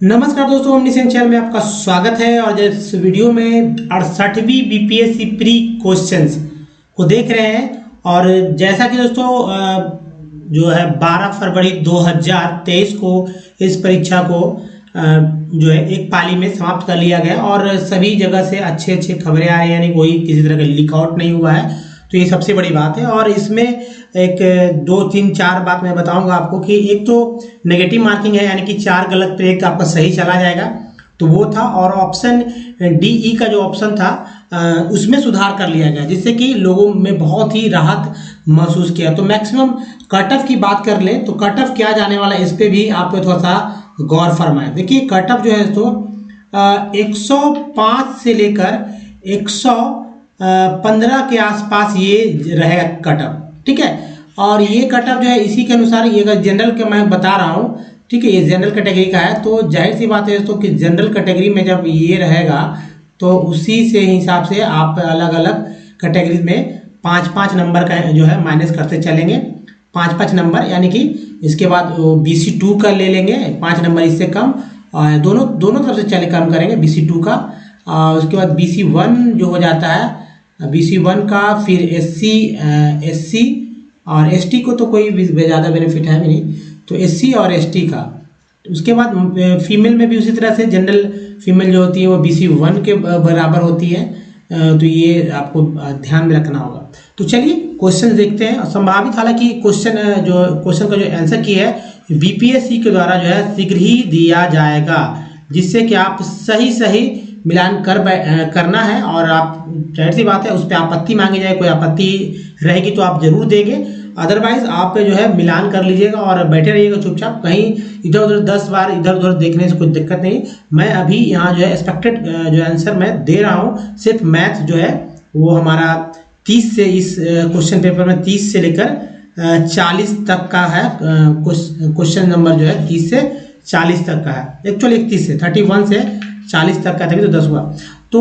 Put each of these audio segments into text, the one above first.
नमस्कार दोस्तों, omni Singh channel में आपका स्वागत है। और इस वीडियो में 68वीं बीपीएससी प्री क्वेश्चंस को देख रहे हैं। और जैसा कि दोस्तों जो है 12 फरवरी 2023 को इस परीक्षा को जो है एक पाली में समाप्त कर लिया गया और सभी जगह से अच्छे खबरें आ रही हैं, यानी कोई किसी तरह का लीक आउट नहीं हुआ है, तो ये सबसे बड़ी बात है। और इसमें एक 2 3 4 बात मैं बताऊंगा आपको कि एक तो नेगेटिव मार्किंग है, यानी कि 4 गलत पे एक आपका सही चला जाएगा, तो वो था। और ऑप्शन डी का जो ऑप्शन था उसमें सुधार कर लिया गया, जिससे कि लोगों में बहुत ही राहत महसूस किया। तो मैक्सिमम कट ऑफ की बात कर लें तो कट ऑफ क्या जाने वाला है, इस पे भी आप थोड़ा सा गौर फरमाएं। देखिए कट ऑफ जो है तो 105 से लेकर 115 के आसपास ये रहेगा कट ऑफ, ठीक है। और ये कट ऑफ जो है इसी के अनुसार, ये अगर जनरल का मैं बता रहा हूँ, ठीक है, ये जनरल कैटेगरी का है, तो जाहिर सी बात है दोस्तों कि जनरल कैटेगरी में जब ये रहेगा तो उसी से हिसाब से आप अलग अलग कैटेगरी में 5-5 नंबर का जो है माइनस करते चलेंगे, 5-5 नंबर, यानी कि इसके बाद BC2 का ले लेंगे 5 नंबर इससे कम, और दोनों तरफ से चले कम करेंगे BC2 का। उसके बाद BC1 जो हो जाता है, BC1 का, फिर SC और ST को तो कोई ज़्यादा बेनिफिट है भी नहीं, तो SC और ST का। उसके बाद फीमेल में भी उसी तरह से जनरल फीमेल जो होती है वो BC1 के बराबर होती है, तो ये आपको ध्यान में रखना होगा। तो चलिए क्वेश्चन देखते हैं। संभावित हालांकि क्वेश्चन का जो आंसर की है बीपीएससी के द्वारा जो है शीघ्र ही दिया जाएगा, जिससे कि आप सही मिलान करना है। और आप जाहिर सी बात है उस पर आपत्ति मांगी जाए, कोई आपत्ति रहेगी तो आप जरूर देंगे, अदरवाइज आप जो है मिलान कर लीजिएगा और बैठे रहिएगा चुपचाप। कहीं इधर उधर 10 बार इधर उधर देखने से कोई दिक्कत नहीं। मैं अभी यहाँ जो है एक्सपेक्टेड जो आंसर मैं दे रहा हूँ, सिर्फ मैथ जो है वो हमारा 30 से, इस क्वेश्चन पेपर में 30 से लेकर 40 तक का है। क्वेश्चन नंबर जो है 30 से 40 तक का है, एक्चुअली 31 से 31 से 40 तक का, तभी तो 10 हुआ। तो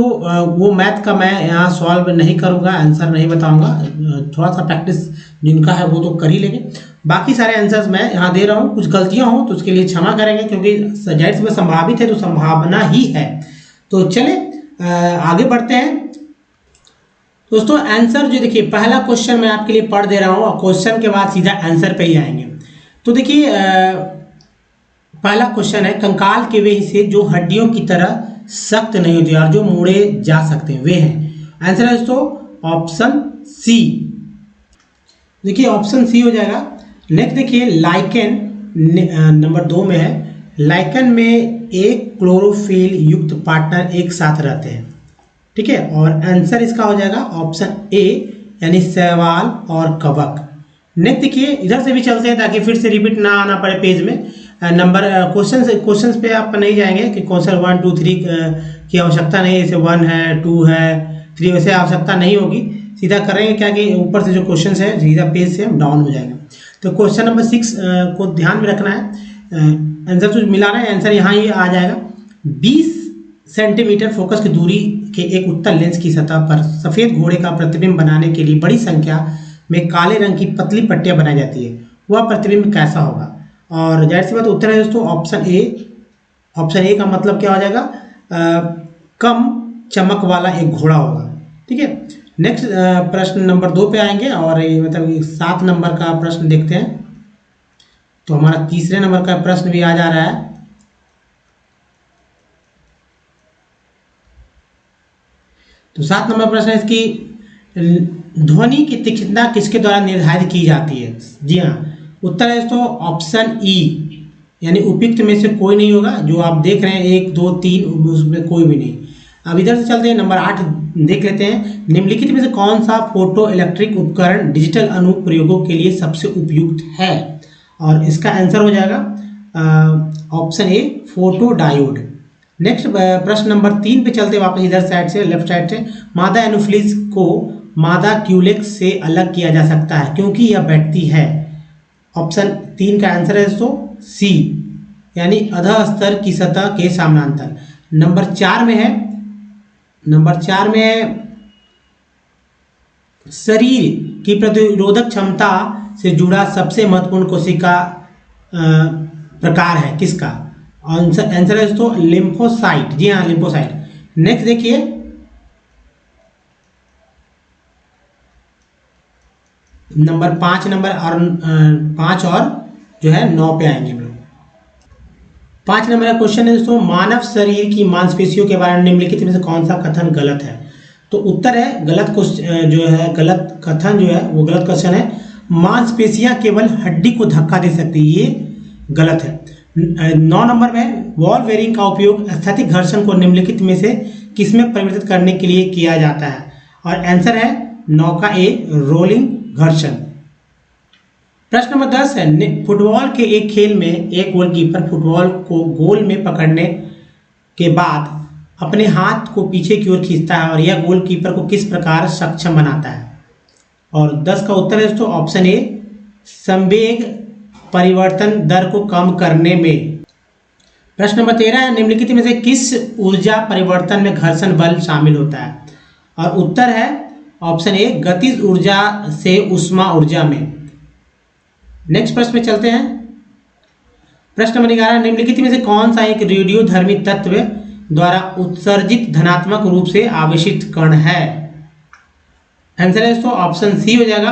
वो मैथ का मैं यहाँ सॉल्व नहीं करूँगा, आंसर नहीं बताऊँगा, थोड़ा सा प्रैक्टिस जिनका है वो तो कर ही लेंगे। बाकी सारे आंसर्स मैं यहाँ दे रहा हूँ, कुछ गलतियाँ हो तो उसके लिए क्षमा करेंगे, क्योंकि जाहिर सी बात संभावित है तो संभावना ही है। तो चले आगे बढ़ते हैं दोस्तों। आंसर जो देखिए, पहला क्वेश्चन मैं आपके लिए पढ़ दे रहा हूँ और क्वेश्चन के बाद सीधा आंसर पे ही आएंगे। तो देखिए पहला क्वेश्चन है, कंकाल के वे हिस्से जो हड्डियों की तरह सख्त नहीं होते और जो मोड़े जा सकते हैं वे हैं। आंसर है दोस्तों ऑप्शन सी। देखिए ऑप्शन सी हो जाएगा। नेक्स्ट देखिए लाइकेन नंबर 2 में है, लाइकेन में एक क्लोरोफिल युक्त पार्टनर एक साथ रहते हैं, ठीक है। और आंसर इसका हो जाएगा ऑप्शन ए, यानी शैवाल और कवक। नेक्स्ट देखिए इधर से भी चलते हैं ताकि फिर से रिपीट ना आना पड़े पेज में। नंबर क्वेश्चंस पे आप नहीं जाएंगे कि क्वेश्चन 1 2 3 की आवश्यकता नहीं है, जैसे 1 है 2 है 3 वैसे आवश्यकता नहीं होगी, सीधा करेंगे क्या कि ऊपर से जो क्वेश्चन है सीधा पेज से हम डाउन हो जाएंगे। तो क्वेश्चन नंबर 6 को ध्यान में रखना है, आंसर जो मिलाना है, आंसर यहाँ ही आ जाएगा। 20 सेंटीमीटर फोकस की दूरी के एक उत्तल लेंस की सतह पर सफेद घोड़े का प्रतिबिंब बनाने के लिए बड़ी संख्या में काले रंग की पतली पट्टियां बनाई जाती है, वह प्रतिबिंब कैसा होगा? और जाहिर सी बात उत्तर है दोस्तों ऑप्शन ए। ऑप्शन ए का मतलब क्या हो जाएगा, कम चमक वाला एक घोड़ा होगा, ठीक है। नेक्स्ट प्रश्न नंबर 2 पे आएंगे और मतलब 7 नंबर का प्रश्न देखते हैं। तो हमारा तीसरे नंबर का प्रश्न भी आ जा रहा है। तो 7 नंबर प्रश्न है, इसकी ध्वनि की तीक्ष्णता किसके द्वारा निर्धारित की जाती है? जी हाँ, उत्तर है दोस्तों ऑप्शन ई, यानी उपयुक्त में से कोई नहीं होगा। जो आप देख रहे हैं 1 2 3 उसमें कोई भी नहीं। अब इधर से चलते हैं, नंबर 8 देख लेते हैं। निम्नलिखित में से कौन सा फोटो इलेक्ट्रिक उपकरण डिजिटल अनुप्रयोगों के लिए सबसे उपयुक्त है? और इसका आंसर हो जाएगा option A, photo diode. Next प्रश्न नंबर 3 पे चलते वापस इधर साइड से, लेफ्ट साइड से। मादा एनोफिलीज को मादा क्यूलेक्स से अलग किया जा सकता है क्योंकि यह बैठती है। ऑप्शन 3 का आंसर है दोस्तों सी, यानी अधः स्तर की सतह के समानांतर। नंबर 4 में है, नंबर 4 में शरीर की प्रतिरोधक क्षमता से जुड़ा सबसे महत्वपूर्ण कोशिका प्रकार है किसका? आंसर आंसर है दोस्तों लिम्फोसाइट। जी हाँ, लिम्फोसाइट। नेक्स्ट देखिए, नंबर 5 नंबर और 5 और जो है 9 पे आएंगे हम लोग। 5 नंबर का क्वेश्चन है दोस्तों, मानव शरीर की मांसपेशियों के बारे में निम्नलिखित में से कौन सा कथन गलत है। तो उत्तर है गलत क्वेश्चन जो है, गलत कथन जो है वो गलत क्वेश्चन है। मांसपेशियां केवल हड्डी को धक्का दे सकती है, ये गलत है। 9 नंबर में बॉल बेयरिंग का उपयोग स्थैतिक घर्षण को निम्नलिखित में से किसमें परिवर्तित करने के लिए किया जाता है, और आंसर है 9 का ए, रोलिंग घर्षण। प्रश्न नंबर 10 है, फुटबॉल के एक खेल में एक गोलकीपर फुटबॉल को गोल में पकड़ने के बाद अपने हाथ को पीछे की ओर खींचता है और यह गोलकीपर को किस प्रकार सक्षम बनाता है। और 10 का उत्तर है दोस्तों ऑप्शन ए, संवेग परिवर्तन दर को कम करने में। प्रश्न नंबर 13 है, निम्नलिखित में से किस ऊर्जा परिवर्तन में घर्षण बल शामिल होता है, और उत्तर है ऑप्शन ए, गतिज ऊर्जा से ऊष्मा ऊर्जा में। नेक्स्ट प्रश्न में चलते हैं। प्रश्न नंबर 11, निम्नलिखित में से कौन सा एक रेडियोधर्मी तत्व द्वारा उत्सर्जित धनात्मक रूप से आवेशित कण है। आंसर है दोस्तों ऑप्शन सी हो जाएगा,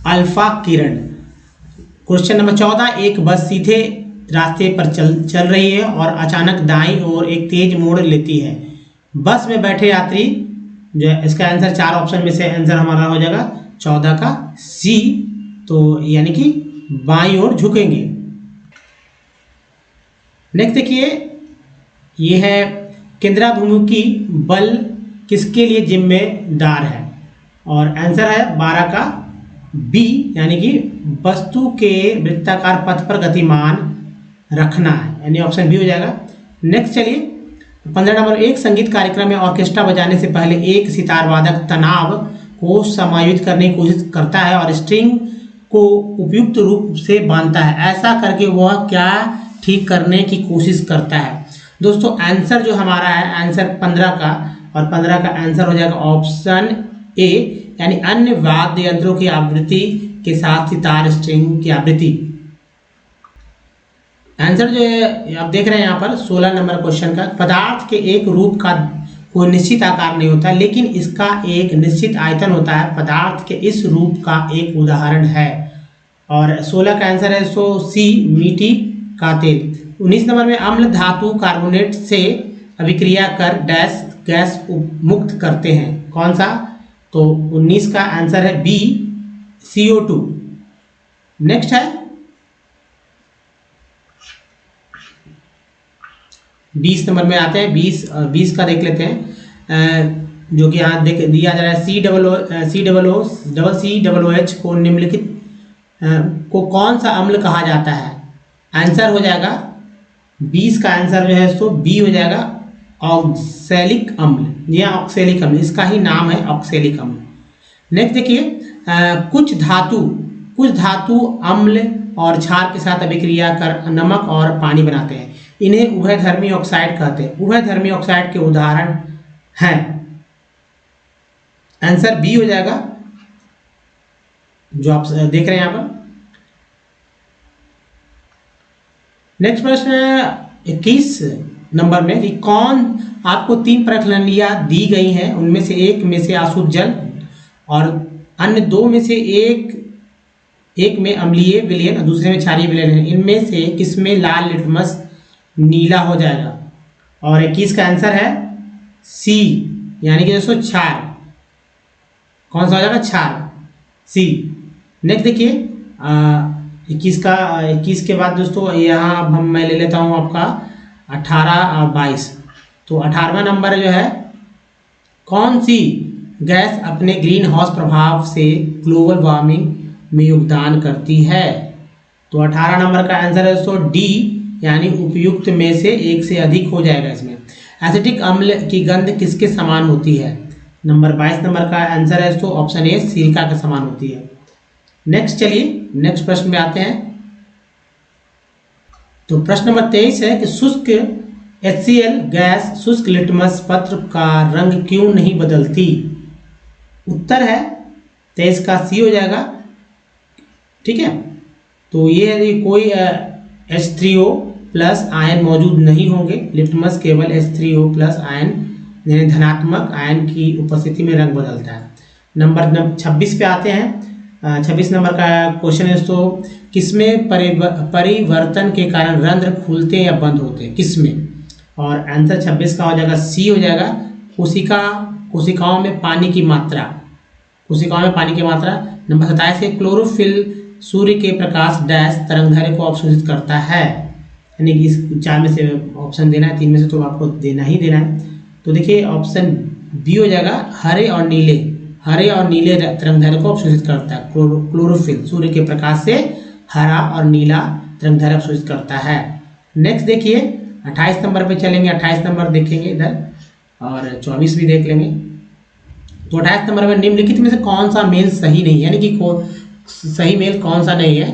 अल्फा किरण। क्वेश्चन नंबर 14, एक बस सीधे रास्ते पर चल रही है और अचानक दाईं ओर एक तेज मोड़ लेती है। बस में बैठे यात्री जो है, इसका आंसर 4 ऑप्शन में से आंसर हमारा हो जाएगा 14 का सी, तो यानी कि बाईं ओर झुकेंगे। नेक्स्ट देखिए, ये है केंद्राभिमुखी बल किसके लिए जिम्मेदार है, और आंसर है 12 का बी, यानी कि वस्तु के वृत्ताकार पथ पर गतिमान रखना है, यानी ऑप्शन बी हो जाएगा। नेक्स्ट चलिए 15 नंबर, एक संगीत कार्यक्रम में ऑर्केस्ट्रा बजाने से पहले एक सितार वादक तनाव को समायोजित करने की कोशिश करता है और स्ट्रिंग को उपयुक्त रूप से बांधता है। ऐसा करके वह क्या ठीक करने की कोशिश करता है। दोस्तों आंसर जो हमारा है आंसर 15 का, और 15 का आंसर हो जाएगा ऑप्शन ए, यानी अन्य वाद्य यंत्रों की आवृत्ति के साथ सितार स्ट्रिंग की आवृत्ति। आंसर जो है आप देख रहे हैं यहाँ पर 16 नंबर क्वेश्चन का, पदार्थ के एक रूप का कोई निश्चित आकार नहीं होता, लेकिन इसका एक निश्चित आयतन होता है। पदार्थ के इस रूप का एक उदाहरण है, और 16 का आंसर है सो सी, मिट्टी का तेल। 19 नंबर में, अम्ल धातु कार्बोनेट से अभिक्रिया कर डैश गैस मुक्त करते हैं, कौन सा। तो 19 का आंसर है बी, CO2। नेक्स्ट है 20 नंबर में आते हैं। 20 का देख लेते हैं, जो कि यहाँ देख दिया जा रहा है, COOH को निम्नलिखित को कौन सा अम्ल कहा जाता है। आंसर हो जाएगा 20 का आंसर जो है सो बी हो जाएगा, ऑक्सैलिक अम्ल। यह ऑक्सैलिक अम्ल, इसका ही नाम है ऑक्सैलिक अम्ल। नेक्स्ट देखिए, कुछ धातु अम्ल और क्षार के साथ अभिक्रिया कर नमक और पानी बनाते हैं, इन्हें उभयधर्मी ऑक्साइड कहते हैं। उभयधर्मी ऑक्साइड के उदाहरण हैं, आंसर बी हो जाएगा, जो आप देख रहे हैं यहाँ पर। नेक्स्ट प्रश्न 21 नंबर में, कि कौन आपको 3 प्रश्नावलियां दी गई हैं, उनमें से एक में से अशुद्ध जल और अन्य 2 में से एक में अम्लीय विलयन और दूसरे में क्षारीय विलयन है, इनमें से किसमें लाल लिटमस नीला हो जाएगा। और 21 का आंसर है सी, यानी कि दोस्तों क्षार। कौन सा हो जाएगा, क्षार, सी। नेक्स्ट देखिए 21 के बाद दोस्तों यहाँ अब मैं ले लेता हूँ आपका 18 22। तो 18वां नंबर जो है, कौन सी गैस अपने ग्रीन हाउस प्रभाव से ग्लोबल वार्मिंग में योगदान करती है। तो 18 नंबर का आंसर है दोस्तों डी, यानी उपयुक्त में से एक से अधिक हो जाएगा इसमें। एसिटिक अम्ल की गंध किसके समान होती है। नंबर 22 नंबर का आंसर है दोस्तों ऑप्शन ए, सिलिका के समान होती है। नेक्स्ट चलिए नेक्स्ट प्रश्न में आते हैं। तो प्रश्न नंबर 23 है कि शुष्क HCl गैस शुष्क लिटमस पत्र का रंग क्यों नहीं बदलती। उत्तर है 23 का सी हो जाएगा, ठीक है। तो ये यदि कोई H3O प्लस आयन मौजूद नहीं होंगे। लिटमस केवल H3O प्लस आयन यानी धनात्मक आयन की उपस्थिति में रंग बदलता है। नंबर 26 पे आते हैं। 26 नंबर का क्वेश्चन है दोस्तों, किसमें परिवर्तन के कारण रंध्र खुलते या बंद होते हैं, किसमें? और आंसर 26 का हो जाएगा सी हो जाएगा, कोशिकाओं में पानी की मात्रा। कोशिकाओं में पानी की मात्रा। नंबर 27 है, क्लोरोफिल सूर्य के प्रकाश डैश तरंगदैर्घ्य को अवशोषित करता है। यानी कि इस 4 में से ऑप्शन देना है, 3 में से तो आपको देना ही देना है। तो देखिए ऑप्शन बी हो जाएगा, हरे और नीले तरंगदैर्घ्य को अवशोषित करता है। क्लोरोफिल सूर्य के प्रकाश से हरा और नीला तरंगदैर्घ्य अवशोषित करता है। नेक्स्ट देखिए 28 नंबर पे चलेंगे। 28 नंबर देखेंगे इधर और 24 भी देख लेंगे। तो 28 नंबर में निम्नलिखित में से कौन सा मेल सही नहीं है, यानी कि सही मेल कौन सा नहीं है,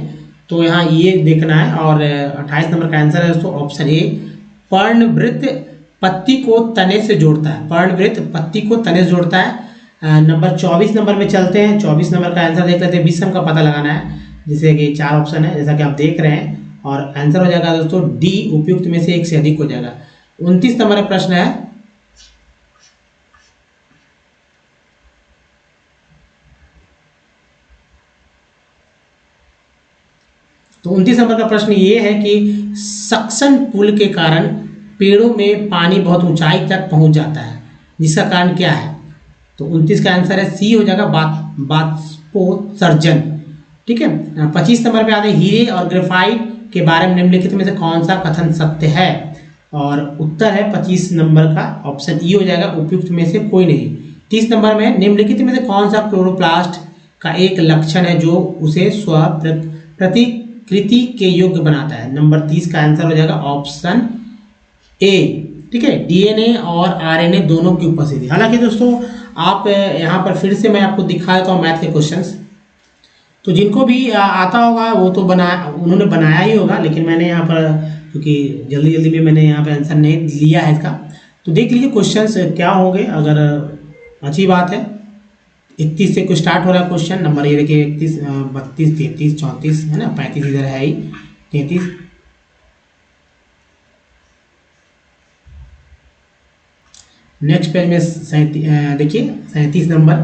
तो यहाँ ये देखना है। और 28 नंबर का आंसर है दोस्तों ऑप्शन ए, पर्णवृत्त पत्ती को तने से जोड़ता है। पर्णवृत्त पत्ती को तने से जोड़ता है। नंबर 24 नंबर में चलते हैं। 24 नंबर का आंसर देख लेते हैं। विषम का पता लगाना है, जिससे कि 4 ऑप्शन है जैसा कि आप देख रहे हैं, और आंसर हो जाएगा दोस्तों डी, उपयुक्त में से एक से अधिक हो जाएगा। 29 नंबर का प्रश्न है, तो 29 नंबर का प्रश्न ये है कि सक्शन पुल के कारण पेड़ों में पानी बहुत ऊंचाई तक पहुंच जाता है, जिसका कारण क्या है? तो 29 का आंसर है सी हो जाएगा, बाष्पोत्सर्जन। ठीक है। 25 नंबर पे आते हैं, हीरे और ग्रेफाइट के बारे में निम्नलिखित में से कौन सा कथन सत्य है? और उत्तर है 25 नंबर का ऑप्शन ई हो जाएगा, उपयुक्त में से कोई नहीं। 30 नंबर में निम्नलिखित में से कौन सा क्लोरोप्लास्ट का एक लक्षण है जो उसे प्रतिकृति के योग्य बनाता है? नंबर 30 का आंसर हो जाएगा ऑप्शन ए। ठीक है, डीएनए और आरएनए दोनों की उपस्थिति। हालांकि दोस्तों आप यहाँ पर फिर से मैं आपको दिखा देता हूँ मैथ के क्वेश्चंस, तो जिनको भी आता होगा वो तो उन्होंने बनाया ही होगा, लेकिन मैंने यहाँ पर क्योंकि जल्दी में मैंने यहाँ पर आंसर नहीं लिया है इसका, तो देख लीजिए क्वेश्चंस क्या होंगे। अगर अच्छी बात है, 31 से कुछ स्टार्ट हो रहा है क्वेश्चन। नंबर ये देखिए 31, 32, 33, 34 है ना, 35 इधर है ही, 33। नेक्स्ट पेज में देखिए 37 नंबर,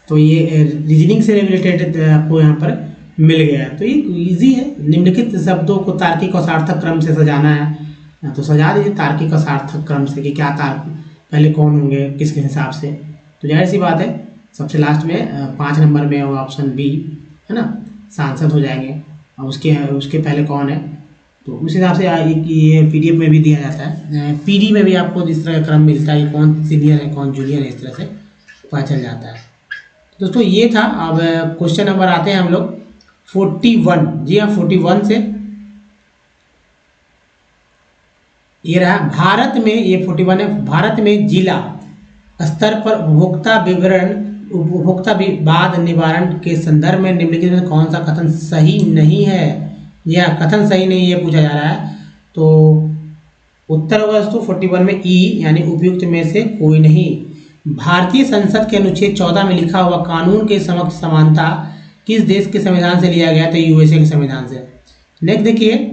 तो ये रीजनिंग से रिलेटेड आपको यहाँ पर मिल गया है। तो ये इजी है। निम्नलिखित शब्दों को तार्किक और सार्थक क्रम से सजाना है, तो सजा दीजिए तार्किक और सार्थक क्रम से कि क्या पहले कौन होंगे किसके हिसाब से। तो जाहिर सी बात है सबसे लास्ट में 5 नंबर में होगा ऑप्शन बी, है ना, सांसद हो जाएंगे। और उसके पहले कौन है, तो उस हिसाब से ये पीडीएफ में भी दिया जाता है। पीडी में भी आपको इस तरह का क्रम मिलता है, कौन सीनियर है कौन जूनियर है, इस तरह से पता चल जाता है। दोस्तों ये था। अब क्वेश्चन नंबर आते हैं हम लोग 41। जी हाँ, 41 से ये रहा भारत में, ये 41 है। भारत में जिला स्तर पर उपभोक्ता विवाद निवारण के संदर्भ में निम्नलिखित में कौन सा कथन सही नहीं है, या कथन सही नहीं ये पूछा जा रहा है। तो उत्तर होगा दोस्तों 41 में ई, यानी उपयुक्त में से कोई नहीं। भारतीय संसद के अनुच्छेद 14 में लिखा हुआ कानून के समक्ष समानता किस देश के संविधान से लिया गया? तो यूएसए के संविधान से। नेक्स्ट देखिए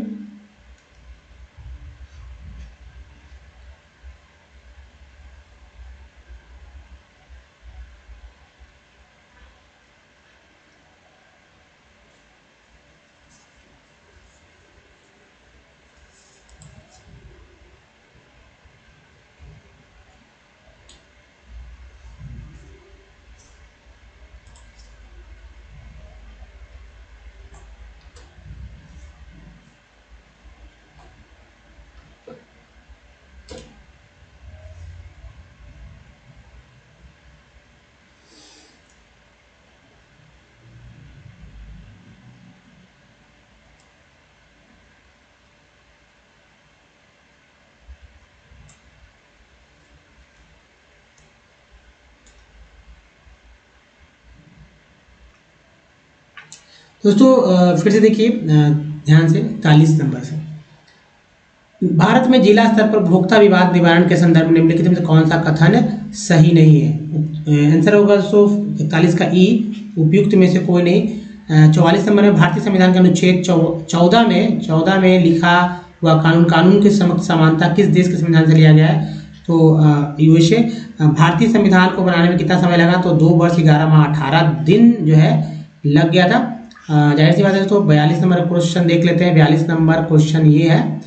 दोस्तों फिर से देखिए ध्यान से 41 नंबर से, भारत में जिला स्तर पर उपभोक्ता विवाद निवारण के संदर्भ में निम्नलिखित में से कौन सा कथन सही नहीं है? आंसर होगा दोस्तों 41 का ई, उपयुक्त में से कोई नहीं। 44 नंबर में भारतीय संविधान के अनुच्छेद 14 में लिखा वह कानून, कानून के समक्ष समानता किस देश के संविधान से लिया गया है? तो यूएसए। भारतीय संविधान को बनाने में कितना समय लगा? तो 2 वर्ष 11 माह 18 दिन जो है लग गया था। जाहिर सी बात है दोस्तों। 42 नंबर क्वेश्चन देख लेते हैं। 42 नंबर क्वेश्चन ये है,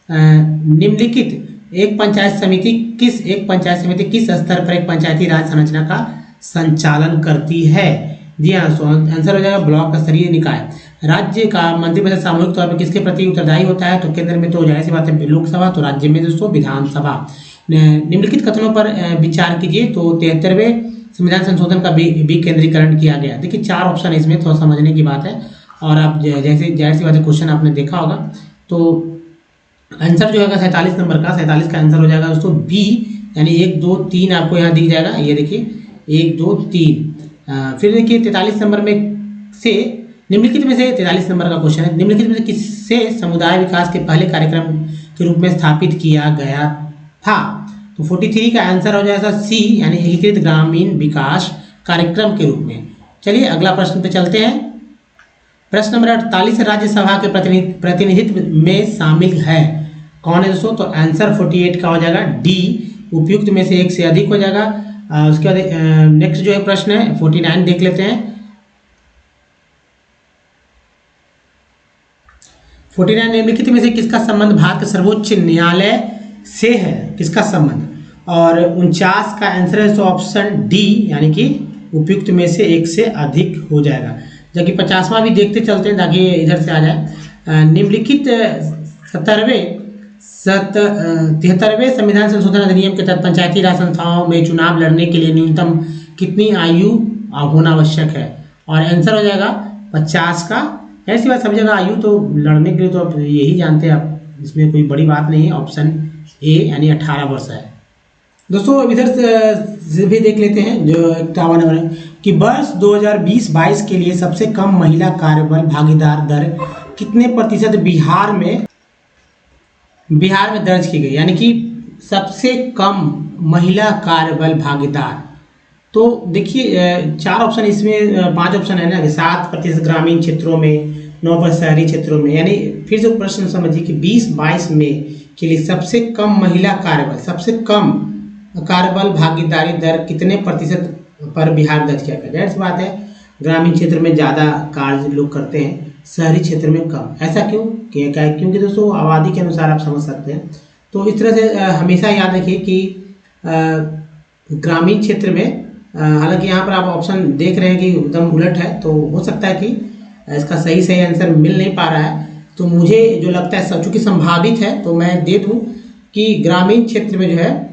निम्नलिखित एक पंचायत समिति किस स्तर पर एक पंचायती राज संरचना का संचालन करती है? जी हाँ, तो आंसर हो जाएगा ब्लॉक स्तरीय निकाय। राज्य का मंत्रिपरिषद सामूहिक तौर पर किसके प्रति उत्तरदायी होता है? तो केंद्र में तो जाहिर सी बात है लोकसभा, तो राज्य में दोस्तों विधानसभा। निम्नलिखित कथनों पर विचार कीजिए। तो 73वें संविधान संशोधन का विकेंद्रीकरण किया गया। देखिए 4 ऑप्शन है इसमें, थोड़ा समझने की बात है। और आप जैसे जाहिर सी बात है क्वेश्चन आपने देखा होगा, तो आंसर जो होगा 47 नंबर का, 47 का आंसर हो जाएगा दोस्तों बी, यानी 1 2 3 आपको यहाँ दिख जाएगा। ये देखिए 1 2 3। फिर देखिए 43 नंबर में से निम्नलिखित में से 43 नंबर का क्वेश्चन है, निम्नलिखित में से किससे समुदाय विकास के पहले कार्यक्रम के रूप में स्थापित किया गया था? तो 43 का आंसर हो जाएगा सी, यानी एकीकृत ग्रामीण विकास कार्यक्रम के रूप में। चलिए अगला प्रश्न पे चलते हैं। प्रश्न नंबर 48 राज्यसभा के प्रतिनिधित्व में शामिल है कौन है दोस्तों? तो आंसर 48 का हो जाएगा डी, उपयुक्त में से 1 से अधिक हो जाएगा। उसके बाद नेक्स्ट जो है प्रश्न है 49 देख लेते हैं। 49 निम्नलिखित में से किसका संबंध भारत के सर्वोच्च न्यायालय से है? किसका संबंध? और 49 का आंसर है तो ऑप्शन डी, यानी कि उपयुक्त में से 1 से अधिक हो जाएगा। जबकि 50वां भी देखते चलते हैं ताकि इधर से आ जाए। निम्नलिखित 73वें संविधान संशोधन अधिनियम के तहत पंचायती राज संस्थाओं में चुनाव लड़ने के लिए न्यूनतम कितनी आयु होना आवश्यक है? और आंसर हो जाएगा 50 का। ऐसी बात समझेगा, आयु तो लड़ने के लिए तो आप यही जानते हैं, आप इसमें कोई बड़ी बात नहीं है। ऑप्शन ए यानी 18 वर्ष है दोस्तों। अब इधर से भी देख लेते हैं जो 51 नंबर है कि वर्ष 2020-22 के लिए सबसे कम महिला कार्यबल भागीदार दर कितने प्रतिशत बिहार में दर्ज की गई? यानी कि सबसे कम महिला कार्यबल भागीदार। तो देखिए 4 ऑप्शन इसमें, 5 ऑप्शन है ना कि 7% ग्रामीण क्षेत्रों में, 9% शहरी क्षेत्रों में। यानी फिर से प्रश्न समझिए कि 20-22 में के लिए सबसे कम महिला कार्यबल भागीदारी दर कितने प्रतिशत पर बिहार दर्ज किया गया? जाहिर सी बात है ग्रामीण क्षेत्र में ज़्यादा कार्य लोग करते हैं, शहरी क्षेत्र में कम। ऐसा क्यों? क्योंकि दोस्तों आबादी के अनुसार आप समझ सकते हैं। तो इस तरह से हमेशा याद रखिए कि ग्रामीण क्षेत्र में, हालांकि यहाँ पर आप ऑप्शन देख रहे हैं कि एकदम उलट है, तो हो सकता है कि इसका सही आंसर मिल नहीं पा रहा है। तो मुझे जो लगता है चूँकि संभावित है तो मैं दे दूँ कि ग्रामीण क्षेत्र में जो है,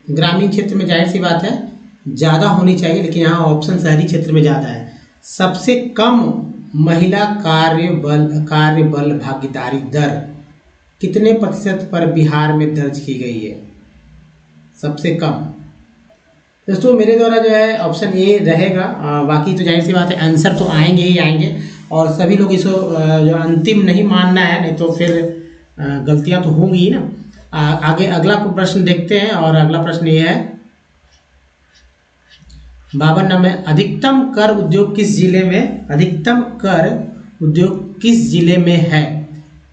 ग्रामीण क्षेत्र में जाहिर सी बात है ज़्यादा होनी चाहिए, लेकिन यहाँ ऑप्शन शहरी क्षेत्र में ज़्यादा है। सबसे कम महिला कार्यबल भागीदारी दर कितने प्रतिशत पर बिहार में दर्ज की गई है? सबसे कम दोस्तों मेरे द्वारा जो है ऑप्शन ए रहेगा। बाकी तो जाहिर सी बात है आंसर तो आएंगे ही आएंगे, और सभी लोग इसको जो अंतिम नहीं मानना है, नहीं तो फिर गलतियां तो होंगी ही ना। आगे अगला प्रश्न देखते हैं, और अगला प्रश्न ये है 52 नंबर, अधिकतम कर उद्योग किस जिले में है?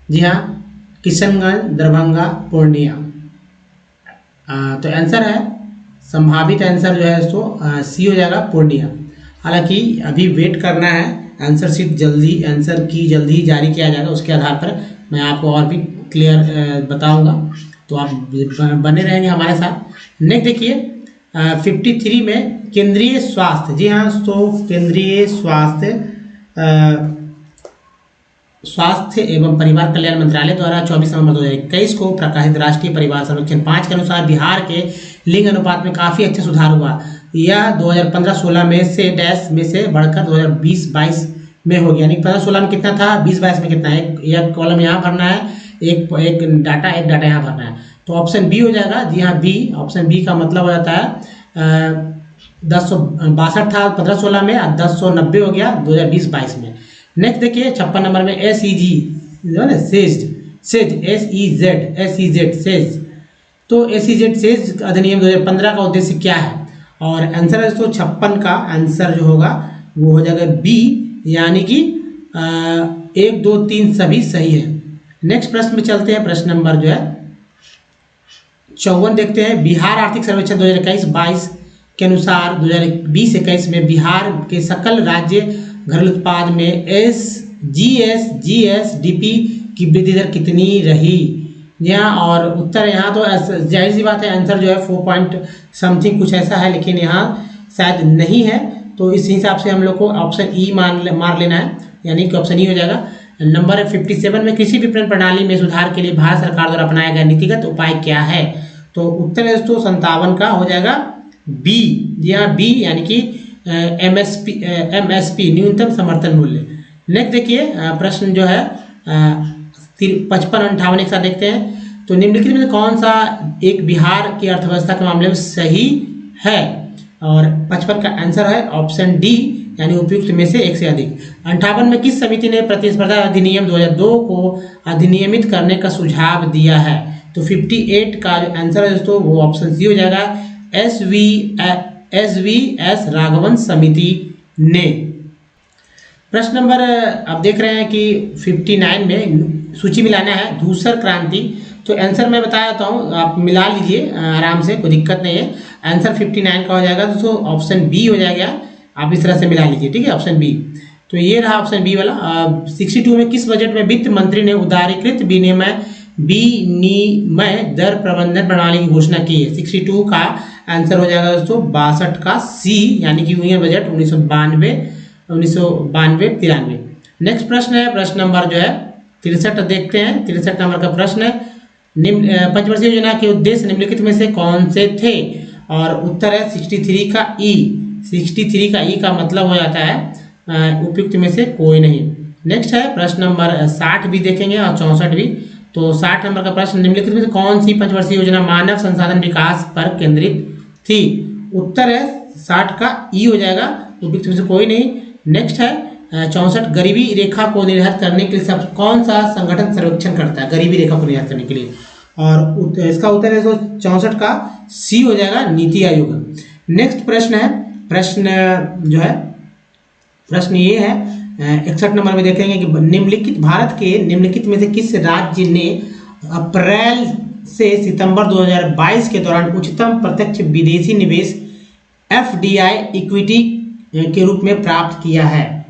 जी हाँ, किशनगंज, दरभंगा, पूर्णिया। तो आंसर है, संभावित आंसर जो है इसको सी हो जाएगा, पूर्णिया। हालांकि अभी वेट करना है, आंसर शीट जल्दी जारी किया जाएगा, उसके आधार पर मैं आपको और भी क्लियर बताऊंगा, तो आप बने रहेंगे हमारे साथ। नेक्स्ट देखिए 53 में केंद्रीय स्वास्थ्य, जी हाँ, तो केंद्रीय स्वास्थ्य एवं परिवार कल्याण मंत्रालय द्वारा 24 नवंबर 2021 को प्रकाशित राष्ट्रीय परिवार सर्वेक्षण 5 के अनुसार बिहार के लिंग अनुपात में काफ़ी अच्छा सुधार हुआ। यह 2015-16 में से बढ़कर 2020-22 में हो गया। यानी 15-16 में कितना था, 20-22 में कितना है? एक कॉलम यहाँ भरना है, एक डाटा यहाँ भरना है। तो ऑप्शन बी हो जाएगा। जी हाँ, बी, ऑप्शन बी का मतलब हो जाता है 1062 था 15-16 में, 1090 हो गया 2020-22 में। नेक्स्ट देखिए 56 नंबर में सेज, तो सेज अधिनियम 2015 का उद्देश्य क्या है? और आंसर है दोस्तों 56 का आंसर जो होगा वो हो जाएगा बी, यानी कि 1, 2, 3 सभी सही है। नेक्स्ट प्रश्न में चलते हैं। प्रश्न नंबर जो है 54 देखते हैं। बिहार आर्थिक सर्वेक्षण 2021-22 के अनुसार 2020-21 में बिहार के सकल राज्य घरेलू उत्पाद में जीएसडीपी की वृद्धि दर कितनी रही? यहाँ और उत्तर यहाँ तो जाहिर सी बात है, आंसर जो है 4 पॉइंट समथिंग कुछ ऐसा है, लेकिन यहाँ शायद नहीं है, तो इस हिसाब से हम लोग को ऑप्शन ई मार लेना है, यानी कि ऑप्शन ई हो जाएगा। नंबर 57 में कृषि विपणन प्रणाली में सुधार के लिए भारत सरकार द्वारा अपनाया गया नीतिगत उपाय क्या है? तो उत्तर है दोस्तों 57 का हो जाएगा बी। यहाँ बी यानी कि एमएसपी न्यूनतम समर्थन मूल्य। नेक्स्ट देखिए प्रश्न जो है 55-58 एक साथ देखते हैं। तो निम्नलिखित में कौन सा एक बिहार की अर्थव्यवस्था के मामले में सही है? और 55 का आंसर है ऑप्शन डी, यानी उपयुक्त में से एक से अधिक। 58 में किस समिति ने प्रतिस्पर्धा अधिनियम 2002 को अधिनियमित करने का सुझाव दिया है? तो 58 का जो आंसर है दोस्तों वो ऑप्शन सी हो जाएगा, एस राघवन समिति ने। प्रश्न नंबर आप देख रहे हैं कि 59 में सूची मिलाना है धूसर क्रांति। तो आंसर मैं बता देता हूँ, आप मिला लीजिए आराम से, कोई दिक्कत नहीं है। आंसर 59 का हो जाएगा दोस्तों ऑप्शन बी हो जाएगा। आप इस तरह से मिला लीजिए, ठीक है, ऑप्शन बी। तो ये रहा ऑप्शन बी वाला। 62 में किस बजट में वित्त मंत्री ने उदारीकृत विनिमय दर प्रबंधन प्रणाली की घोषणा की है? 62 का आंसर हो जाएगा दोस्तों 62 का सी, यानी कि यूनियन बजट 1992-93। नेक्स्ट प्रश्न है प्रश्न नंबर जो है 63 देखते हैं। 63 नंबर का प्रश्न है, पंचवर्षीय योजना के उद्देश्य निम्नलिखित में से कौन से थे? और उत्तर है 63 का ई। 63 का ई का मतलब हो जाता है उपयुक्त में से कोई नहीं। नेक्स्ट है प्रश्न नंबर 60 भी देखेंगे और 64 भी। तो 60 नंबर का प्रश्न, निम्नलिखित में से कौन सी पंचवर्षीय योजना मानव संसाधन विकास पर केंद्रित थी? उत्तर है 60 का ई हो जाएगा, उपयुक्त में से कोई नहीं। नेक्स्ट है 64, गरीबी रेखा को निर्धारित करने के लिए सब कौन सा संगठन सर्वेक्षण करता है गरीबी रेखा को निर्धारित करने के लिए? और इसका उत्तर है 64 का सी हो जाएगा, नीति आयोग। नेक्स्ट प्रश्न है प्रश्न जो है प्रश्न ये है 61 नंबर में देखेंगे कि निम्नलिखित भारत के निम्नलिखित में से किस राज्य ने अप्रैल से सितंबर 2022 के दौरान उच्चतम प्रत्यक्ष विदेशी निवेश एफडीआई इक्विटी के रूप में प्राप्त किया है?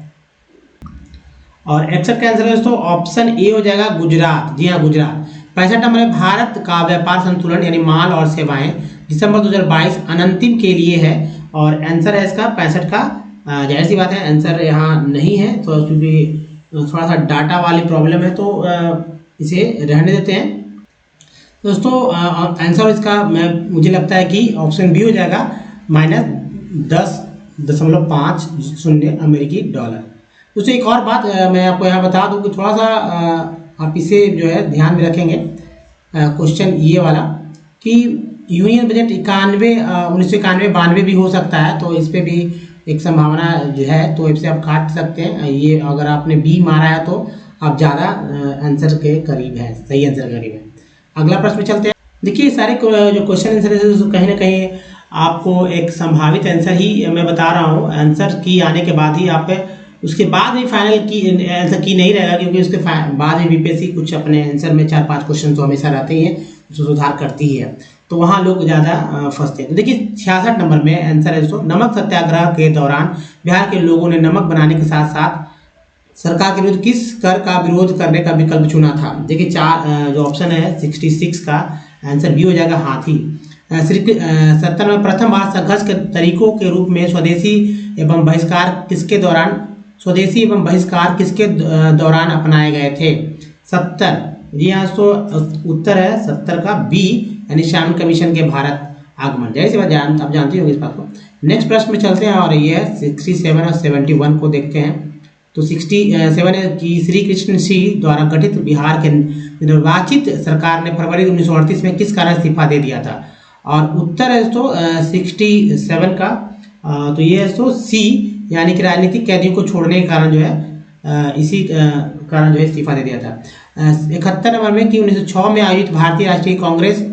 और 61 का आंसर है दोस्तों ऑप्शन ए हो जाएगा, गुजरात। जी हाँ, गुजरात। 65 नंबर है भारत का व्यापार संतुलन यानी माल और सेवाएं दिसंबर 2022 अनंतिम के लिए है। और आंसर है इसका 65 का, जाहिर सी बात है आंसर यहाँ नहीं है, तो क्योंकि थोड़ा सा डाटा वाली प्रॉब्लम है तो इसे रहने देते हैं दोस्तों। आंसर इसका मुझे लगता है कि ऑप्शन बी हो जाएगा, -10.50 अमेरिकी डॉलर। दोस्तों एक और बात मैं आपको यहाँ बता दूँ कि थोड़ा सा आप इसे जो है ध्यान में रखेंगे, क्वेश्चन ये वाला कि यूनियन बजट 1991-92 भी हो सकता है, तो इस पर भी एक संभावना जो है, तो इससे आप काट सकते हैं। ये अगर आपने बी मारा है तो आप ज़्यादा आंसर के करीब है, सही आंसर के करीब है। अगला प्रश्न में चलते हैं। देखिए सारे जो क्वेश्चन आंसर है कहीं ना कहीं आपको एक संभावित आंसर ही मैं बता रहा हूँ। आंसर की आने के बाद ही आप उसके बाद भी फाइनल की आंसर की नहीं रहेगा, क्योंकि उसके बाद भी बीपीएससी कुछ अपने आंसर में 4-5 क्वेश्चन तो हमेशा रहते ही हैं, उसको सुधार करती ही है, तो वहाँ लोग ज़्यादा फंसते हैं। तो देखिए 66 नंबर में आंसर है दोस्तों, नमक सत्याग्रह के दौरान बिहार के लोगों ने नमक बनाने के साथ साथ सरकार के विरुद्ध किस कर का विरोध करने का विकल्प चुना था? देखिए जो ऑप्शन है 66 का आंसर बी हो जाएगा, हाथी। 70 में प्रथम बार संघर्ष के तरीकों के रूप में स्वदेशी एवं बहिष्कार किसके दौरान अपनाए गए थे? 70, जी हाँ तो उत्तर है 70 का बी, यानी श्याम कमीशन के भारत आगमन। जैसे बात आप जानते होंगे इस बात को। नेक्स्ट प्रश्न में चलते हैं और ये है 67 और 71 को देखते हैं। तो 67 है कि श्री कृष्ण सिंह द्वारा गठित बिहार के निर्वाचित सरकार ने फरवरी 1938 में किस कारण इस्तीफा दे दिया था? और उत्तर है तो 67 का, तो ये है तो सी, यानी कि राजनीतिक कैदियों को छोड़ने के कारण जो है इसी कारण जो है इस्तीफा दे दिया था। 71 नंबर में कि 1906 में आयोजित भारतीय राष्ट्रीय कांग्रेस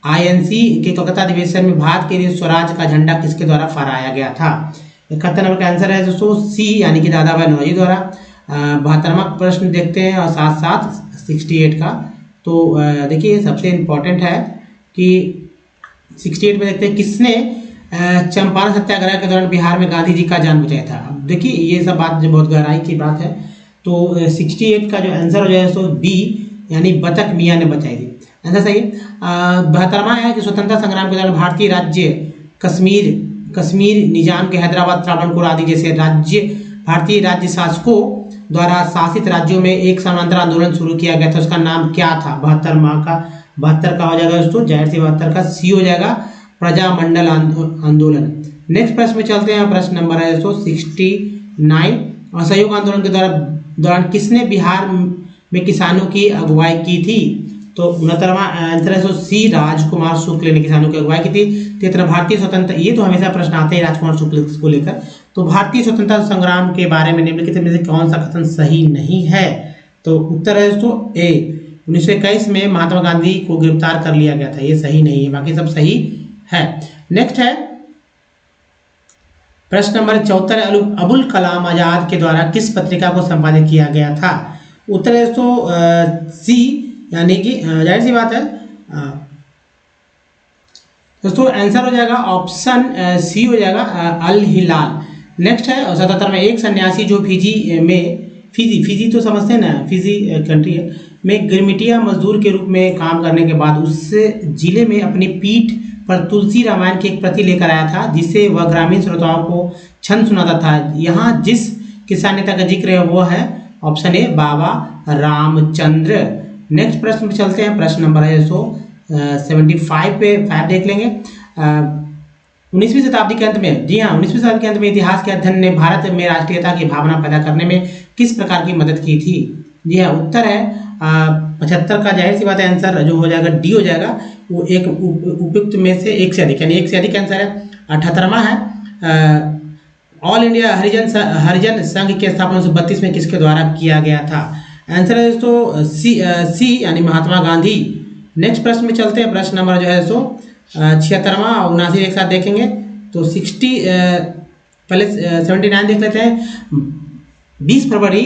आईएनसी के कोलकाता अधिवेशन में भारत के लिए स्वराज का झंडा किसके द्वारा फहराया गया था? 71 नंबर का आंसर है दोस्तों सी, यानी कि दादा भाई नौरोजी द्वारा। 72वां प्रश्न देखते हैं और साथ साथ 68 का। तो देखिए सबसे इम्पोर्टेंट है कि 68 में देखते हैं किसने चंपारण सत्याग्रह के दौरान बिहार में गांधी जी का जान बचाया था। अब देखिए ये सब बात जो बहुत गहराई की बात है। तो 68 का जो आंसर हो जाएगा सो बी यानी बतख मियाँ ने बचाई थी, आंसर सही है। 72वां है कि स्वतंत्रता संग्राम के दौरान भारतीय राज्य कश्मीर निजाम के हैदराबाद त्रावणकोर आदि जैसे भारतीय राज्य शासकों द्वारा शासित राज्यों में एक समांतर आंदोलन शुरू किया गया था, उसका नाम क्या था। 72 का हो जाएगा दोस्तों, जाहिर सी 72 का सी हो जाएगा, प्रजामंडल आंदोलन। नेक्स्ट प्रश्न में चलते हैं, प्रश्न नंबर है दोस्तों 69। असहयोग आंदोलन के दौरान किसने बिहार में किसानों की अगुवाई की थी। तो 69वां आंसर है सो सी, राजकुमार शुक्ल ने किसानों की अगुवाई की थी। 73 भारतीय स्वतंत्र, ये तो हमेशा प्रश्न आते हैं राजकुमार शुक्ल को लेकर। तो भारतीय स्वतंत्रता संग्राम के बारे में निम्नलिखित में से कौन सा कथन सही नहीं है। तो उत्तर है दोस्तों ए, 1921 में महात्मा गांधी को गिरफ्तार कर लिया गया था, ये सही नहीं है, बाकी सब सही है। नेक्स्ट है प्रश्न नंबर 74, अबुल कलाम आजाद के द्वारा किस पत्रिका को संपादित किया गया था। उत्तर है दोस्तों सी, यानी कि जाहिर सी बात है दोस्तों आंसर हो जाएगा ऑप्शन सी हो जाएगा, अल हिलाल। नेक्स्ट है 77 में, एक सन्यासी जो फिजी तो समझते हैं ना, फिजी कंट्री है, में गिरमिटिया मजदूर के रूप में काम करने के बाद उस जिले में अपनी पीठ पर तुलसी रामायण की एक प्रति लेकर आया था, जिसे वह ग्रामीण श्रोताओं को छंद सुनाता था। यहाँ जिस किसान नेता का जिक्र है वो है option A, Baba Ramchandra. Next प्रश्न पे चलते हैं, प्रश्न नंबर है 75 पे 5 देख लेंगे। 19वीं शताब्दी के अंत में, जी हाँ 19वीं शताब्दी के अंत में इतिहास के अध्ययन ने भारत में राष्ट्रीयता की भावना पैदा करने में किस प्रकार की मदद की थी। जी हाँ उत्तर है 75 का, जाहिर सी बात है आंसर जो हो जाएगा डी हो जाएगा, वो एक उपयुक्त में से एक से अधिक, यानी एक से अधिक आंसर है। 78वां है ऑल इंडिया हरिजन संघ की स्थापना 1932 में किसके द्वारा किया गया था। आंसर है दोस्तों सी यानी महात्मा गांधी। नेक्स्ट प्रश्न में चलते हैं, प्रश्न नंबर जो है 76वां और 79 एक साथ देखेंगे। तो पहले 79 देख लेते हैं। 20 फरवरी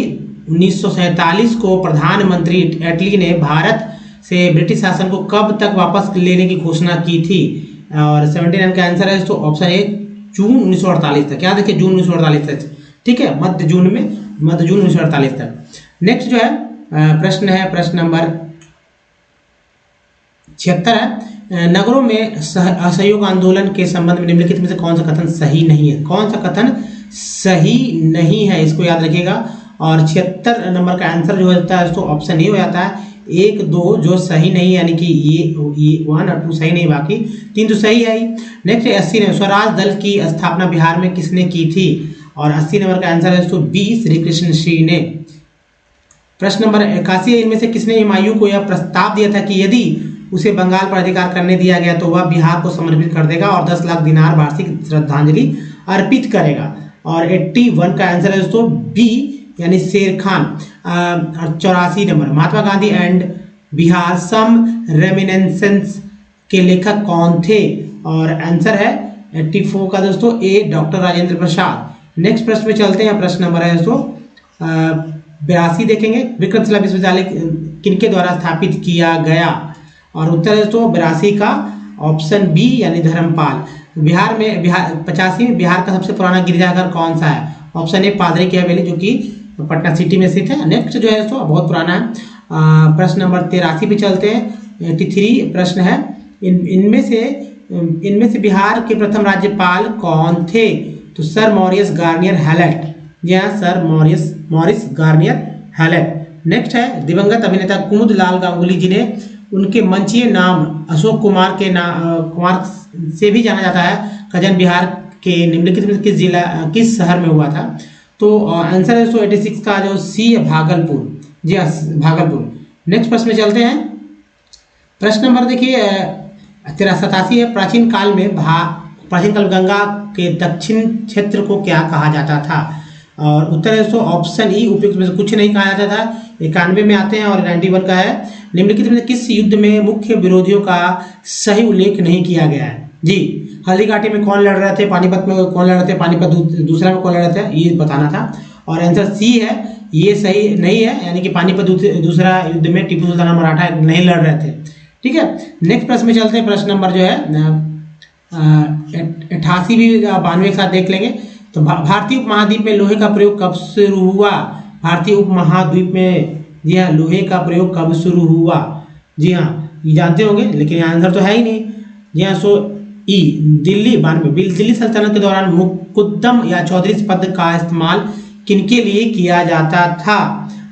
1947 को प्रधानमंत्री एटली ने भारत से ब्रिटिश शासन को कब तक वापस लेने की घोषणा की थी। और 79 का आंसर है दोस्तों ऑप्शन ए, जून 1948 तक। क्या देखिए जून 1948 तक, ठीक है, मध्य जून 1948 तक। नेक्स्ट जो है प्रश्न है, प्रश्न नंबर 76 है, नगरों में असहयोग आंदोलन के संबंध में निम्नलिखित में से कौन सा कथन सही नहीं है। कौन सा कथन सही नहीं है, इसको याद रखिएगा। और 76 नंबर का आंसर जो होता है उसको ऑप्शन ए हो जाता है, 1 2 जो सही नहीं, यानी कि ये 1 और 2 सही नहीं, बाकी 3 तो सही है ही। नेक्स्ट 80 नंबर, स्वराज दल की स्थापना बिहार में किसने की थी। और 80 नंबर का आंसर है दोस्तों बी, श्री कृष्ण श्री ने। प्रश्न नंबर 81 है, इनमें से किसने हुमायूं को यह प्रस्ताव दिया था कि यदि उसे बंगाल पर अधिकार करने दिया गया तो वह बिहार को समर्पित कर देगा और 10 लाख दिनार वार्षिक श्रद्धांजलि अर्पित करेगा। और 81 का आंसर है दोस्तों बी यानी शेर खान। और 84 number, Mahatma Gandhi and Bihar some reminiscences के लेखक कौन थे। और आंसर है 84 का दोस्तों ए, डॉक्टर राजेंद्र प्रसाद। नेक्स्ट प्रश्न में चलते हैं, प्रश्न नंबर है दोस्तों 82 देखेंगे, विक्रमशिला विश्वविद्यालय किनके द्वारा स्थापित किया गया। और उत्तर है दोस्तों 82 का ऑप्शन बी यानी धर्मपाल। 85 में बिहार का सबसे पुराना गिरजाघर कौन सा है। ऑप्शन ए, पादरी की हवेली, जो कि पटना सिटी में स्थित है। नेक्स्ट जो है दोस्तों बहुत पुराना है। प्रश्न नंबर 83 पे चलते हैं, 83 प्रश्न है, इनमें से बिहार के प्रथम राज्यपाल कौन थे। तो सर मॉरिस गार्नियर हैलेट। जी हाँ, sir Maurice Garnier Hallett. Next है, दिवंगत अभिनेता कुमुदलाल गांगुली जिन्हें उनके मंचीय नाम अशोक कुमार के कुमार से भी जाना जाता है, का जन्म बिहार के निम्नलिखित में किस शहर में हुआ था। तो आंसर है 186 का जो सी है, भागलपुर। जी हाँ, भागलपुर। नेक्स्ट प्रश्न में चलते हैं, प्रश्न नंबर देखिए 87 है, प्राचीन काल गंगा के दक्षिण क्षेत्र को क्या कहा जाता था। और उत्तर है दोस्तों ऑप्शन ई, उपयुक्त में से कुछ नहीं कहा जाता था। 91 में आते हैं और 91 का है, निम्नलिखित में किस युद्ध में मुख्य विरोधियों का सही उल्लेख नहीं किया गया है। जी, हल्दी घाटी में कौन लड़ रहे थे, पानीपत में कौन लड़ रहे थे, पानीपत दूसरा में कौन लड़ रहे थे, ये बताना था। और आंसर सी है ये सही नहीं है, यानी कि पानीपत दूसरा युद्ध में टीपू सुल्तान मराठा नहीं लड़ रहे थे। ठीक है, नेक्स्ट प्रश्न में चलते हैं। प्रश्न नंबर जो है 88 भी 92 के साथ देख लेंगे। तो भारतीय उपमहाद्वीप में लोहे का प्रयोग कब शुरू हुआ? भारतीय उपमहाद्वीप में जी हाँ लोहे का प्रयोग कब शुरू हुआ? जी हाँ ये जानते होंगे, लेकिन आंसर तो है ही नहीं। जी हाँ, सो ई दिल्ली 92 दिल्ली सल्तनत के दौरान मुकुद्दम या चौधरी पद का इस्तेमाल किनके लिए किया जाता था?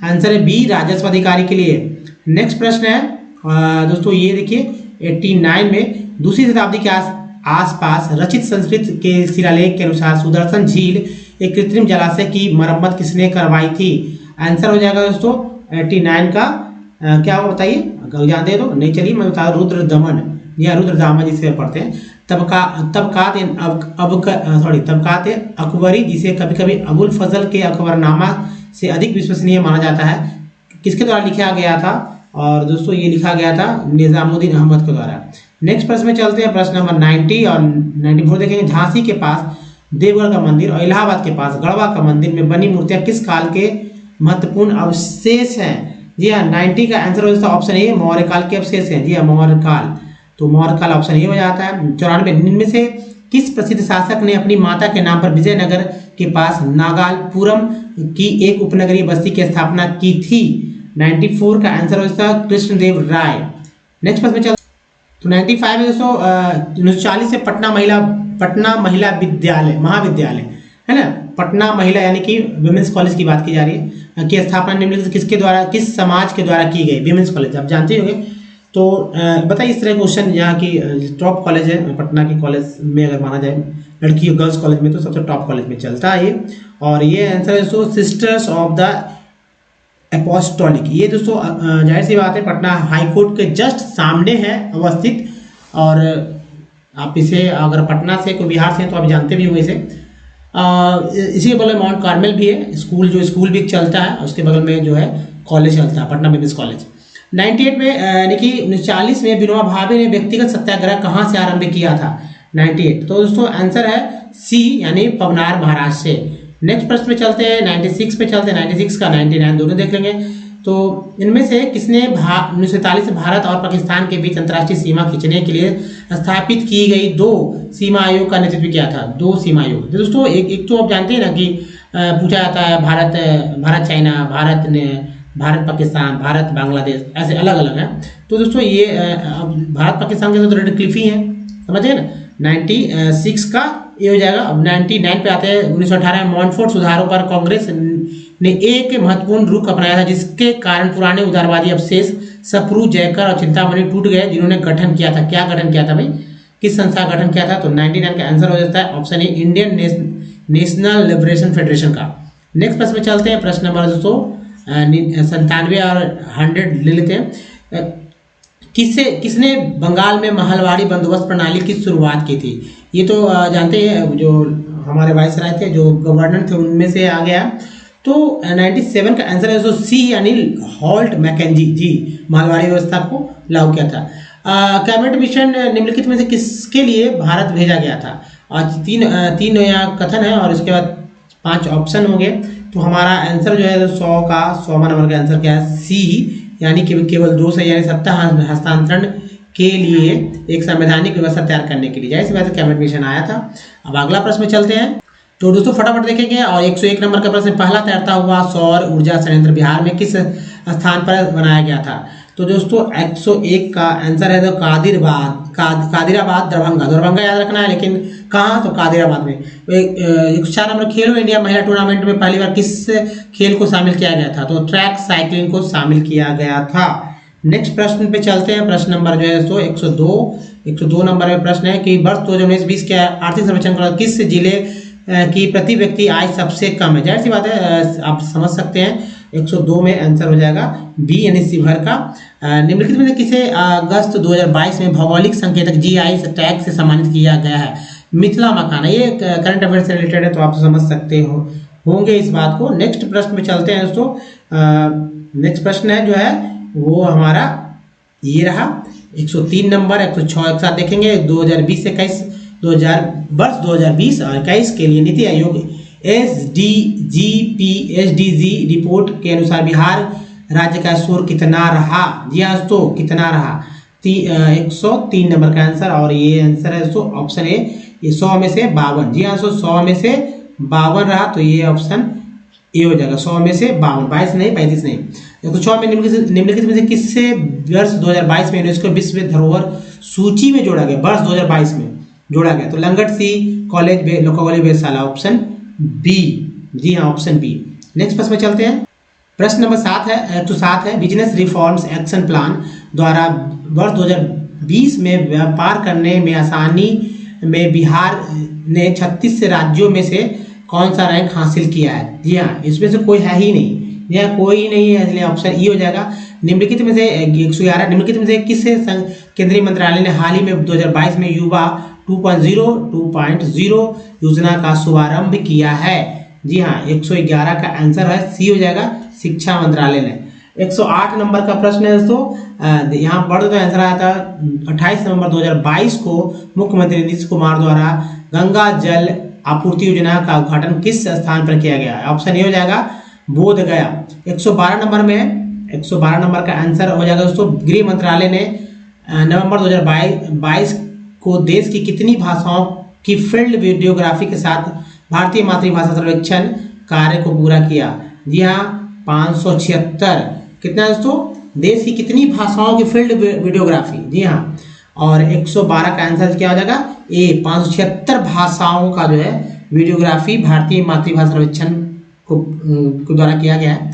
आंसर है बी, राजस्व अधिकारी के लिए। नेक्स्ट प्रश्न है दोस्तों, ये देखिए 89 में दूसरी शताब्दी के आसपास रचित संस्कृत के शिलालेख के अनुसार सुदर्शन झील एक कृत्रिम जलाशय की मरम्मत किसने करवाई थी? आंसर हो जाएगा दोस्तों 89 का क्या होगा बताइए, अगर याद है तो नहीं। चलिए मैं बता रहा, रुद्र दमन या रुद्र दामन जिसे पढ़ते हैं। तबकात अकबरी, जिसे कभी कभी अबुल फजल के अकबरनामा से अधिक विश्वसनीय माना जाता है, किसके द्वारा लिखा गया था? और दोस्तों ये लिखा गया था निजामुद्दीन अहमद के द्वारा। नेक्स्ट प्रश्न में चलते हैं। प्रश्न नंबर 90 और 94 देखेंगे। झांसी के पास देवगढ़ का मंदिर और इलाहाबाद के पास गढ़वा का मंदिर में बनी मूर्तियां किस काल के महत्वपूर्ण अवशेष हैं? जी हाँ, 90 का आंसर हो जाता है ऑप्शन ए, मौर्य काल के अवशेष हैं। जी हाँ, मौर्य काल, तो मौर्य काल ऑप्शन ए हो जाता है। 94 इनमें से किस प्रसिद्ध शासक ने अपनी माता के नाम पर विजयनगर के पास नागालपुरम की एक उपनगरीय बस्ती की स्थापना की थी? 94 का आंसर हो जाता है कृष्णदेव राय। नेक्स्ट प्रश्न में चल तो 95 में दोस्तों 1940 से पटना महिला विद्यालय महाविद्यालय है ना, पटना महिला यानी कि विमेंस कॉलेज की बात की जा रही है, की स्थापना निम्नलिखित किसके द्वारा, किस समाज के द्वारा की गई? विमेंस कॉलेज आप जानते होंगे। तो बताइए इस तरह क्वेश्चन, यहाँ की टॉप कॉलेज है पटना की कॉलेज में, अगर माना जाए लड़की गर्ल्स कॉलेज में तो सबसे टॉप कॉलेज में चलता है ये। और ये आंसर है दोस्तों सिस्टर्स ऑफ द एपोस्टोलिक। ये दोस्तों जाहिर सी बात है पटना हाई कोर्ट के जस्ट सामने है अवस्थित, और आप इसे अगर पटना से कोई बिहार से हैं तो आप जानते भी होंगे इसे। इसी के बगल में माउंट कार्मेल भी है, स्कूल भी चलता है, उसके बगल में जो है कॉलेज चलता है, पटना विमेंस कॉलेज। 98 में यानी कि 1940 में विनोबा भावे ने व्यक्तिगत सत्याग्रह कहाँ से आरंभ किया था? 98, तो दोस्तों आंसर है सी, यानी पवनार महाराष्ट्र से। नेक्स्ट प्रश्न में चलते हैं, 96 पे चलते हैं। 96 का 99 दोनों देख लेंगे। तो इनमें से किसने 1947 भारत और पाकिस्तान के बीच अंतर्राष्ट्रीय सीमा खींचने के लिए स्थापित की गई 2 सीमा आयोग का नेतृत्व किया था? 2 सीमा आयोग दोस्तों, एक तो आप जानते हैं ना कि पूछा जाता है भारत चाइना, भारत पाकिस्तान, भारत बांग्लादेश, ऐसे अलग अलग हैं। तो दोस्तों ये भारत पाकिस्तान के तो रेड क्लिफ ही है, समझे ना। 96 का ये हो जाएगा। अब 99 पे आते हैं। 1918 में मॉनफोर्ट सुधारों पर कांग्रेस ने एक महत्वपूर्ण रुख अपनाया था, जिसके कारण पुराने उदारवादी अवशेष सप्रू, जयकर और चिंतामणि टूट गए, जिन्होंने गठन किया था। क्या गठन किया था भाई, किस संस्था गठन किया था? तो 99 का आंसर हो जाता है option A, Indian national liberation federation का। नेक्स्ट प्रश्न में चलते हैं। प्रश्न नंबर दोस्तों 97 और 100 ले लेते हैं। किसने बंगाल में महलवाड़ी बंदोबस्त प्रणाली की शुरुआत की थी? ये तो जानते हैं, जो हमारे वाइसराय थे, जो गवर्नर थे, उनमें से आ गया। तो 97 का आंसर है सी, यानी हॉल्ट मैकेंजी जी, महलवाड़ी व्यवस्था को लागू किया था। कैबिनेट मिशन निम्नलिखित में से किसके लिए भारत भेजा गया था? आज तीन यहाँ कथन है और इसके बाद 5 ऑप्शन होंगे। तो हमारा आंसर जो है 100 का 100वां नंबर का आंसर क्या है? सी, यानी केवल 2 से, यानी सत्ता हस्तांतरण के लिए एक संवैधानिक व्यवस्था तैयार करने के लिए जाहिर सी बात है कैबिनेट मिशन आया था। अब अगला प्रश्न में चलते हैं। तो दोस्तों फटाफट देखेंगे। और 101 नंबर का प्रश्न, पहला तैरता हुआ सौर ऊर्जा संयंत्र बिहार में किस स्थान पर बनाया गया था? तो दोस्तों 101 का आंसर है तो कादिराबाद, दरभंगा याद रखना है, लेकिन कहाँ? तो कादिराबाद में। 4 नंबर, खेलो इंडिया महिला टूर्नामेंट में पहली बार किस खेल को शामिल किया गया था? तो ट्रैक साइकिलिंग को शामिल किया गया था। नेक्स्ट प्रश्न पे चलते हैं। प्रश्न नंबर जो है दोस्तों 102 नंबर में प्रश्न है कि वर्ष 2019-20 के आर्थिक सर्वेक्षण का किस जिले की प्रति व्यक्ति आय सबसे कम है? जाहिर सी बात है आप समझ सकते हैं 102 में आंसर हो जाएगा बी, यानी शिवहर का। निम्नलिखित में किसे अगस्त 2022 में भौगोलिक संकेतक GI टैग से सम्मानित किया गया है? मिथिला मखाना, ये करंट अफेयर से रिलेटेड है, तो आप समझ सकते होंगे इस बात को। नेक्स्ट प्रश्न में चलते हैं दोस्तों। नेक्स्ट प्रश्न है जो है वो हमारा ये रहा 103 नंबर, 106 एक साथ देखेंगे। 2020 से 21 वर्ष 2020 और 21 के लिए NITI Aayog SDG GPSDG report के अनुसार बिहार राज्य का स्कोर कितना रहा? जी हाँ दोस्तों, कितना रहा? 103 नंबर का आंसर, और ये आंसर है दोस्तों ऑप्शन ए, ये 100 में से 52। जी हाँ दोस्तों, 100 में से 52 रहा, तो ये ऑप्शन ए हो जाएगा। 100 में से 52, 22 नहीं, 35 नहीं। तो 100 में निम्नलिखित में से किससे वर्ष 2022 में यूनेस्को विश्व धरोहर सूची में जोड़ा गया? वर्ष 2022 में जोड़ा गया, तो लंगट सी कॉलेज लोकावाली वेधशाला, ऑप्शन बी। जी हाँ, ऑप्शन बी। नेक्स्ट प्रश्न में चलते हैं। प्रश्न नंबर 7 है, तो 7 है, बिजनेस रिफॉर्म्स एक्शन प्लान द्वारा वर्ष 2020 में व्यापार करने में आसानी में बिहार ने 36 राज्यों में से कौन सा रैंक हासिल किया है? जी हाँ, इसमें से कोई है ही नहीं, जी हाँ, कोई नहीं है, इसलिए ऑप्शन ई हो जाएगा। निम्नलिखित में से 111 निम्नलिखित में से किस केंद्रीय मंत्रालय ने हाल ही में 2022 में युवा 2.0 योजना का शुभारंभ किया है? जी हाँ, 111 का आंसर है सी हो जाएगा, शिक्षा मंत्रालय ने। 108 नंबर का प्रश्न है दोस्तों, यहाँ पर तो आंसर आया था 28 नवंबर 2022 को मुख्यमंत्री नीतीश कुमार द्वारा गंगा जल आपूर्ति योजना का उद्घाटन किस स्थान पर किया गया है? ऑप्शन ए हो जाएगा, बोध गया। 112 नंबर में 112 नंबर का आंसर हो जाएगा दोस्तों, गृह मंत्रालय ने नवंबर 2022 को देश की कितनी भाषाओं की फील्ड वीडियोग्राफी के साथ भारतीय मातृभाषा सर्वेक्षण कार्य को पूरा किया? जी हाँ, 576। कितना दोस्तों? देश की कितनी भाषाओं की फील्ड वीडियोग्राफी? जी हाँ, और 112 का आंसर क्या हो जाएगा? ए, 576 भाषाओं का जो है वीडियोग्राफी भारतीय मातृभाषा सर्वेक्षण को द्वारा किया गया है।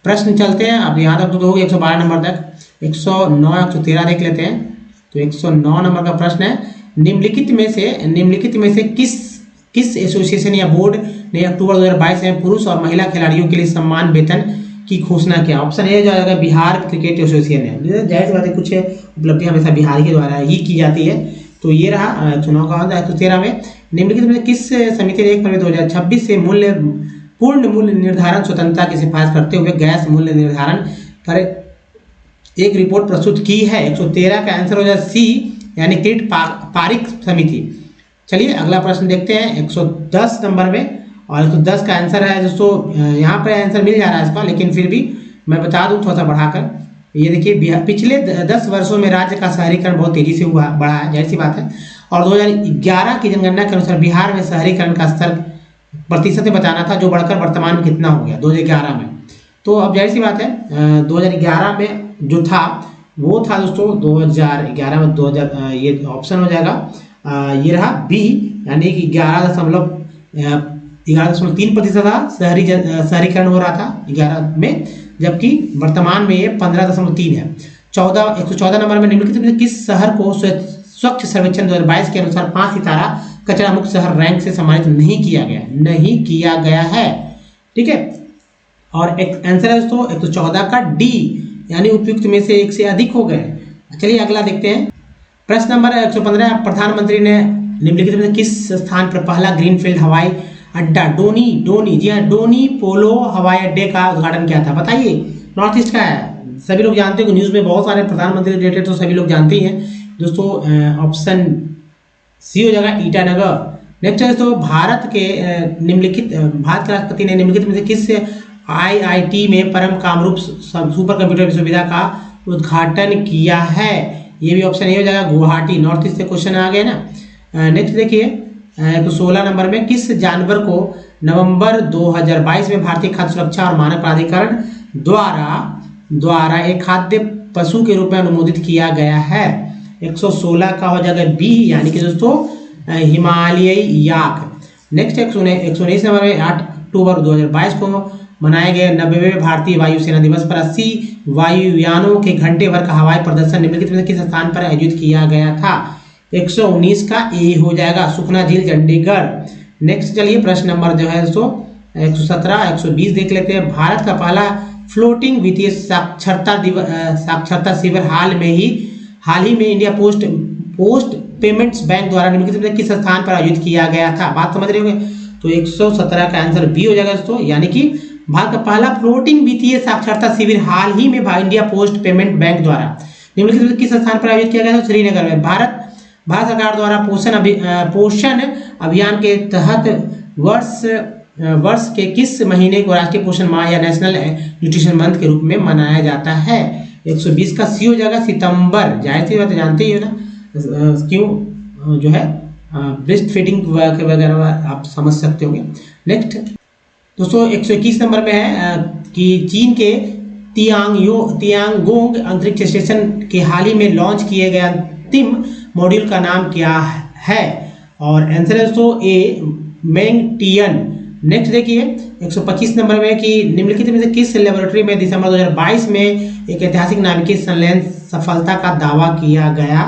प्रश्न चलते हैं, अब यहाँ तक तो हो गया 112 नंबर तक। 109 113 देख लेते हैं। तो 109 नंबर का प्रश्न है, निम्नलिखित में से किस एसोसिएशन या बोर्ड ने अक्टूबर 2022 में पुरुष और महिला खिलाड़ियों के लिए सम्मान वेतन की घोषणा किया? ऑप्शन ए जाएगा, बिहार क्रिकेट एसोसिएशन है। जाहिर सी बात है, कुछ उपलब्धियां हमेशा बिहार के द्वारा ही की जाती है। तो ये रहा चुनाव का। 113 में निम्नलिखित में किस समिति ने 1 फरवरी 2026 से पूर्ण मूल्य निर्धारण स्वतंत्रता की सिफारिश करते हुए गैस मूल्य निर्धारण पर एक रिपोर्ट प्रस्तुत की है? 113 का आंसर हो जाए सी, यानी किरीट पारिक समिति। चलिए अगला प्रश्न देखते हैं 110 नंबर में, और 110 का आंसर है दोस्तों, यहाँ पर आंसर मिल जा रहा है इसका, लेकिन फिर भी मैं बता दूं थोड़ा सा बढ़ाकर। ये देखिए, पिछले 10 वर्षों में राज्य का शहरीकरण बहुत तेजी से बढ़ा है, जाहिर सी बात है। और 2011 की जनगणना के अनुसार बिहार में शहरीकरण का स्तर प्रतिशत में बताना था, जो बढ़कर वर्तमान में कितना हो गया 2011 में? तो अब जाहिर सी बात है, 2011 में जो था वो था दोस्तों 2011 में 2000, ये ऑप्शन हो जाएगा, ये रहा बी, यानी कि 11.3% था शहरीकरण हो रहा था 11 में, जबकि वर्तमान में ये 15.3 है। 114 नंबर में निम्नलिखित में किस शहर को स्वच्छ सर्वेक्षण 2022 के अनुसार 5 सितारा कचरा मुक्त शहर रैंक से सम्मानित नहीं किया गया है? ठीक है, और एक आंसर है दोस्तों 114 का डी, यानी उपयुक्त में से एक से अधिक हो गए। चलिए अगला देखते हैं। प्रश्न नंबर 115, प्रधानमंत्री ने निम्नलिखित में किस स्थान पर पहला ग्रीनफील्ड हवाई अड्डा डोनी जी हाँ, डोनी पोलो हवाई अड्डे का उद्घाटन किया था? बताइए, नॉर्थ ईस्ट का है, सभी लोग जानते हैं, न्यूज़ में बहुत सारे प्रधानमंत्री रिलेटेड तो सभी लोग जानते ही हैं दोस्तों। ऑप्शन सी हो जाएगा, ईटानगर। नेक्स्ट है दोस्तों, भारत के राष्ट्रपति ने निम्नलिखित में से किस IIT में परम कामरूप सुपर कंप्यूटर विश्वविद्यालय का उद्घाटन किया है? ये भी ऑप्शन ए हो जाएगा, गुवाहाटी। नॉर्थ ईस्ट से क्वेश्चन आ गए ना। नेक्स्ट देखिए, तो 16 नंबर में किस जानवर को नवंबर 2022 में भारतीय खाद्य सुरक्षा और मानक प्राधिकरण द्वारा एक खाद्य पशु के रूप में अनुमोदित किया गया है? 116 का हो जाएगा बी, यानी कि दोस्तों हिमालयी याक। नेक्स्ट 119 नंबर में 8 अक्टूबर 2022 को मनाए गए 90वें भारतीय वायुसेना दिवस पर 80 वायुयानों के घंटे भर का हवाई प्रदर्शन निम्नलिखित में किस स्थान पर आयोजित किया गया था? 119 का ए हो जाएगा, सुखना झील, चंडीगढ़। नेक्स्ट चलिए प्रश्न नंबर जो है दोस्तों 117 120 देख लेते हैं। भारत का पहला फ्लोटिंग वित्तीय साक्षरता शिविर हाल ही में इंडिया पोस्ट पेमेंट्स बैंक द्वारा निम्नलिखित में किस स्थान पर आयोजित किया गया था? बात समझ रहे होंगे। तो 117 का आंसर बी हो जाएगा दोस्तों, यानी कि भारत का पहला फ्लोटिंग वित्तीय साक्षरता शिविर हाल ही में इंडिया पोस्ट पेमेंट बैंक द्वारा निम्नलिखित किस स्थान पर आयोजित किया गया था? श्रीनगर में। भारत सरकार द्वारा पोषण अभियान के तहत वर्ष वर्ष के किस महीने को राष्ट्रीय पोषण माह या नेशनल न्यूट्रिशन मंथ के रूप में मनाया जाता है? 120 का सी हो जाएगा सितंबर। जाहिर सी बात है, जानते ही हो ना क्यों जो है ब्रेस्ट फीडिंग वगैरह आप समझ सकते होंगे। नेक्स्ट दोस्तों 121 नंबर में है कि चीन के तियांगोंग अंतरिक्ष स्टेशन के हाल ही में लॉन्च किए गए अंतिम मॉड्यूल का नाम क्या है? और आंसर है दोस्तों ए मेंगटियन। नेक्स्ट देखिए 125 नंबर में कि निम्नलिखित में से किस लेबोरेटरी में दिसंबर 2022 में एक ऐतिहासिक नाभिकीय संलयन सफलता का दावा किया गया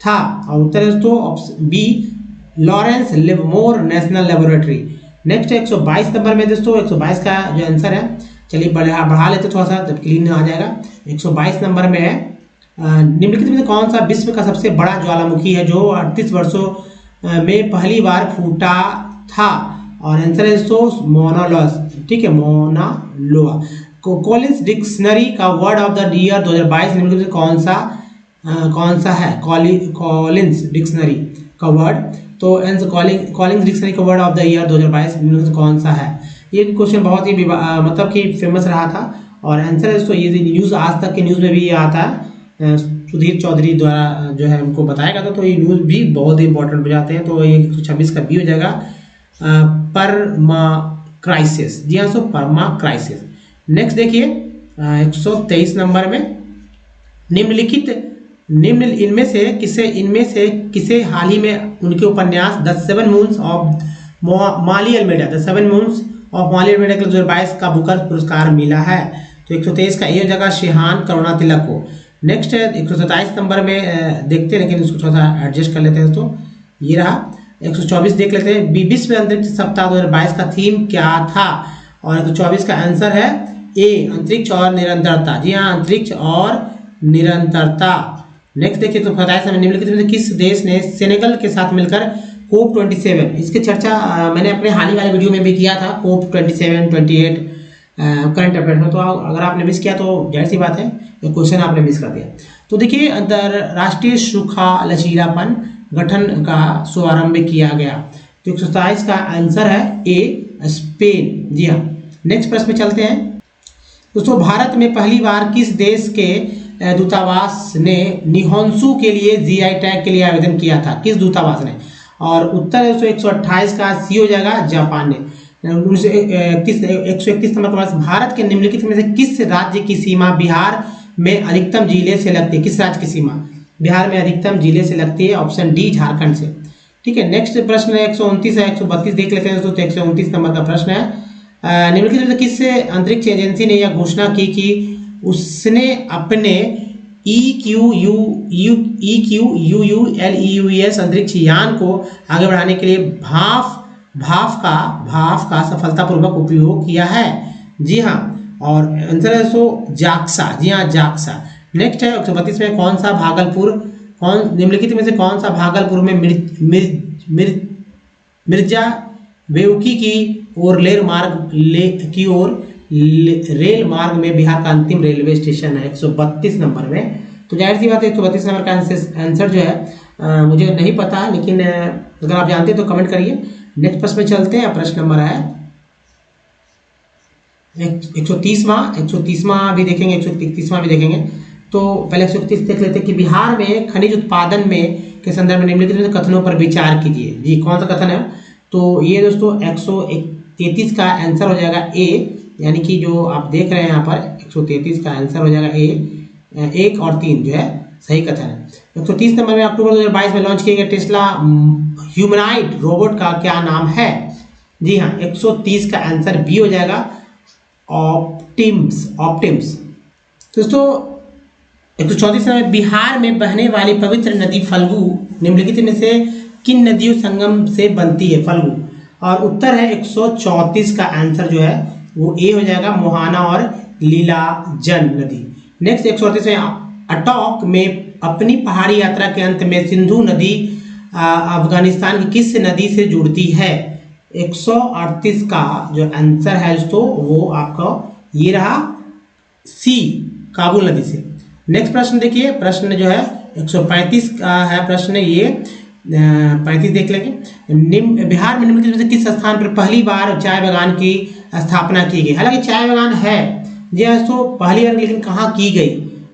था? और उत्तर है दोस्तों option B Lawrence Livermore national laboratory. Next 122 number में दोस्तों 122 का जो आंसर है, चलिए बढ़ा लेते थोड़ा सा जब क्लीन आ जाएगा। 122 नंबर में है निम्नलिखित में से कौन सा विश्व का सबसे बड़ा ज्वालामुखी है जो 38 वर्षों में पहली बार फूटा था? और आंसर है दोस्तों मोनालोस, ठीक है, मोना लोआ। कॉलिंस डिक्शनरी का वर्ड ऑफ द ईयर 2022 निम्नलिखित में कौन सा है? कॉलिंस डिक्शनरी का वर्ड, तो कॉलिंस डिक्शनरी का वर्ड ऑफ द ईयर 2022 निम्नलिखित में कौन सा है? ये क्वेश्चन बहुत ही मतलब कि फेमस रहा था। और आंसर है दोस्तों ये न्यूज़ आज तक के न्यूज़ में भी ये आता है, सुधीर चौधरी द्वारा जो है हमको बताया गया था, तो ये न्यूज़ भी बहुत ही इंपॉर्टेंट हो जाते हैं। तो ये 126 का बी हो जाएगा परमा क्राइसिस। जी हाँ, सो परमा क्राइसिस। नेक्स्ट देखिए 123 नंबर में इनमें से किसे हाल ही में उनके उपन्यास the seven moons of Maali Almeida के 2022 का बुकर पुरस्कार मिला है? तो 123 का ये जगह शिहान करुणा तिलक को। नेक्स्ट 127 नंबर में देखते हैं, लेकिन इसको थोड़ा सा एडजस्ट कर लेते हैं दोस्तों। ये रहा 124 देख लेते हैं। विश्व अंतरिक्ष सप्ताह 2022 का थीम क्या था? और 124 का आंसर है ए अंतरिक्ष और निरंतरता। जी हाँ, अंतरिक्ष और निरंतरता। नेक्स्ट देखिए तो 27 में निम्नलिखित में से किस देश ने सेनेगल के साथ मिलकर कोप 27, इसकी चर्चा मैंने अपने हाल ही वाले वीडियो में भी किया था, कोप 27, 28 करंट अफेयर में। तो अगर आपने मिस किया तो जाहिर सी बात है ये क्वेश्चन आपने मिस कर दिया। तो देखिए अंतरराष्ट्रीय सूखा लचीलापन गठन का शुभारंभ किया गया। तो 127 का आंसर है ए स्पेन। जी हाँ, नेक्स्ट प्रश्न में चलते हैं दोस्तों। भारत में पहली बार किस देश के दूतावास ने निहोंसू के लिए जीआई टैग के लिए आवेदन किया था? किस दूतावास ने? और उत्तर 128 का सी हो जाएगा जापान ने। 131 नंबर के पास भारत के निम्नलिखित में से किस राज्य की सीमा बिहार में अधिकतम जिले से लगती है? किस राज्य की सीमा बिहार में अधिकतम जिले से लगती है? ऑप्शन डी झारखंड से। ठीक है, नेक्स्ट प्रश्न है 129 है, 132 देख लेते हैं दोस्तों। 129 नंबर का प्रश्न है निम्नलिखित में किस अंतरिक्ष एजेंसी ने यह घोषणा की कि उसने अपने EQUUS अंतरिक्ष यान को आगे बढ़ाने के लिए भाप का सफलतापूर्वक उपयोग किया है? जी हाँ, और आंसर है सो जाक्सा। जी हाँ, जाक्सा। नेक्स्ट है 132 में निम्नलिखित में से कौन सा भागलपुर में मिर्जा वेवकी की ओर रेल मार्ग में बिहार का अंतिम रेलवे स्टेशन है? 132 नंबर में। तो जाहिर सी बात है 132 नंबर का आंसर जो है मुझे नहीं पता, लेकिन अगर आप जानते हैं तो कमेंट करिए। नेक्स्ट प्रश्न में चलते हैं। प्रश्न नंबर है 130वां भी देखेंगे, 131वां भी देखेंगे। तो पहले 131 देख लेते हैं कि बिहार में खनिज उत्पादन में के संदर्भ में निम्नलिखित कथनों पर विचार कीजिए। जी, कौन सा कथन है? तो ये दोस्तों 133 का आंसर हो जाएगा ए, यानी कि जो आप देख रहे हैं यहाँ पर 133 का आंसर हो जाएगा ए। 1 और 3 जो है सही कथन है। 130 नंबर में अक्टूबर 2022 में लॉन्च किए गए टेस्ला ह्यूमनॉइड रोबोट का क्या नाम है? जी हाँ, 130 का आंसर बी हो जाएगा ऑप्टिम्स। दोस्तों 134 में बिहार में बहने वाली पवित्र नदी फल्गु निम्नलिखित में से किन नदियों संगम से बनती है? फल्गु। और उत्तर है 134 का आंसर जो है वो ए हो जाएगा मोहाना और लीलाजन नदी। नेक्स्ट 138 में अटॉक में अपनी पहाड़ी यात्रा के अंत में सिंधु नदी अफगानिस्तान की किस नदी से जुड़ती है? 138 का जो आंसर है दोस्तों वो आपका ये रहा सी, काबुल नदी से। नेक्स्ट प्रश्न देखिए, प्रश्न जो है 135 का है प्रश्न ये 35 देख लेंगे। बिहार में निम्नलिखित में से किस स्थान पर पहली बार चाय बागान की स्थापना की गई। हालांकि चाय बागान है जी दोस्तों पहली बार, लेकिन कहाँ की गई,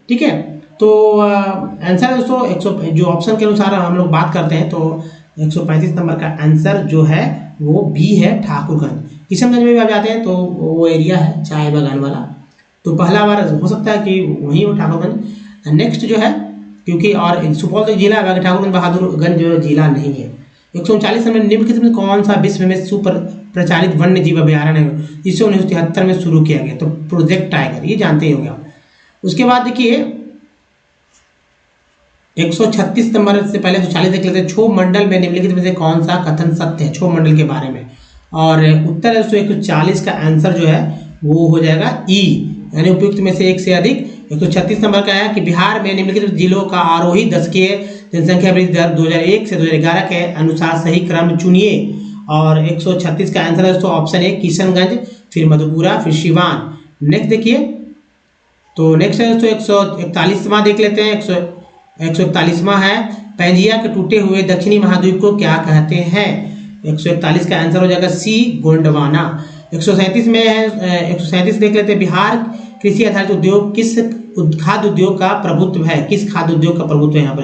ठीक है। तो आंसर दोस्तों 100 जो ऑप्शन के अनुसार हम लोग बात करते हैं तो 135 नंबर का आंसर जो है वो बी है, ठाकुरगंज। किशनगंज में भी आ जाते हैं तो वो एरिया है चाय बागान वाला, तो पहला बार हो सकता है कि वहीं हो ठाकुरगंज। नेक्स्ट जो है क्योंकि और सुपौल तो जिला है, ठाकुरगंज बहादुरगंज जो जिला नहीं है। 139 नंबर निम्नलिखित में कौन सा विश्व में सुपर प्रचारित वन्य जीव अभ्यारण्य है, जिसे 1973 में शुरू किया गया, तो प्रोजेक्ट टाइगर, ये जानते ही होंगे आप। उसके बाद देखिए 136 नंबर से पहले 140 देख लेते हैं। क्षोभ मंडल में निम्नलिखित में से कौन सा कथन सत्य है क्षोभ मंडल के बारे में, और उत्तर है दोस्तों 140 का आंसर जो है वो हो जाएगा ई, यानी उपयुक्त में से एक से अधिक। 136 नंबर का है कि बिहार में निम्नलिखित जिलों का आरोही दशकीय जनसंख्या वृद्धि दर 2001 से 2011 के अनुसार सही क्रम चुनिए, और 136 का आंसर है दोस्तों ऑप्शन ए किशनगंज, फिर मधुपुरा, फिर सिवान। नेक्स्ट देखिए तो नेक्स्ट है दोस्तों 141वां देख लेते हैं। 141वां है पैंजिया के टूटे हुए दक्षिणी महाद्वीप को क्या कहते हैं। 141 का आंसर हो जाएगा सी, गोंडवाना। 137 में है 137 देख लेते हैं। बिहार कृषि आधारित उद्योग किस खाद्य उद्योग का प्रभुत्व है, किस खाद्य उद्योग का प्रभुत्व है यहाँ पर,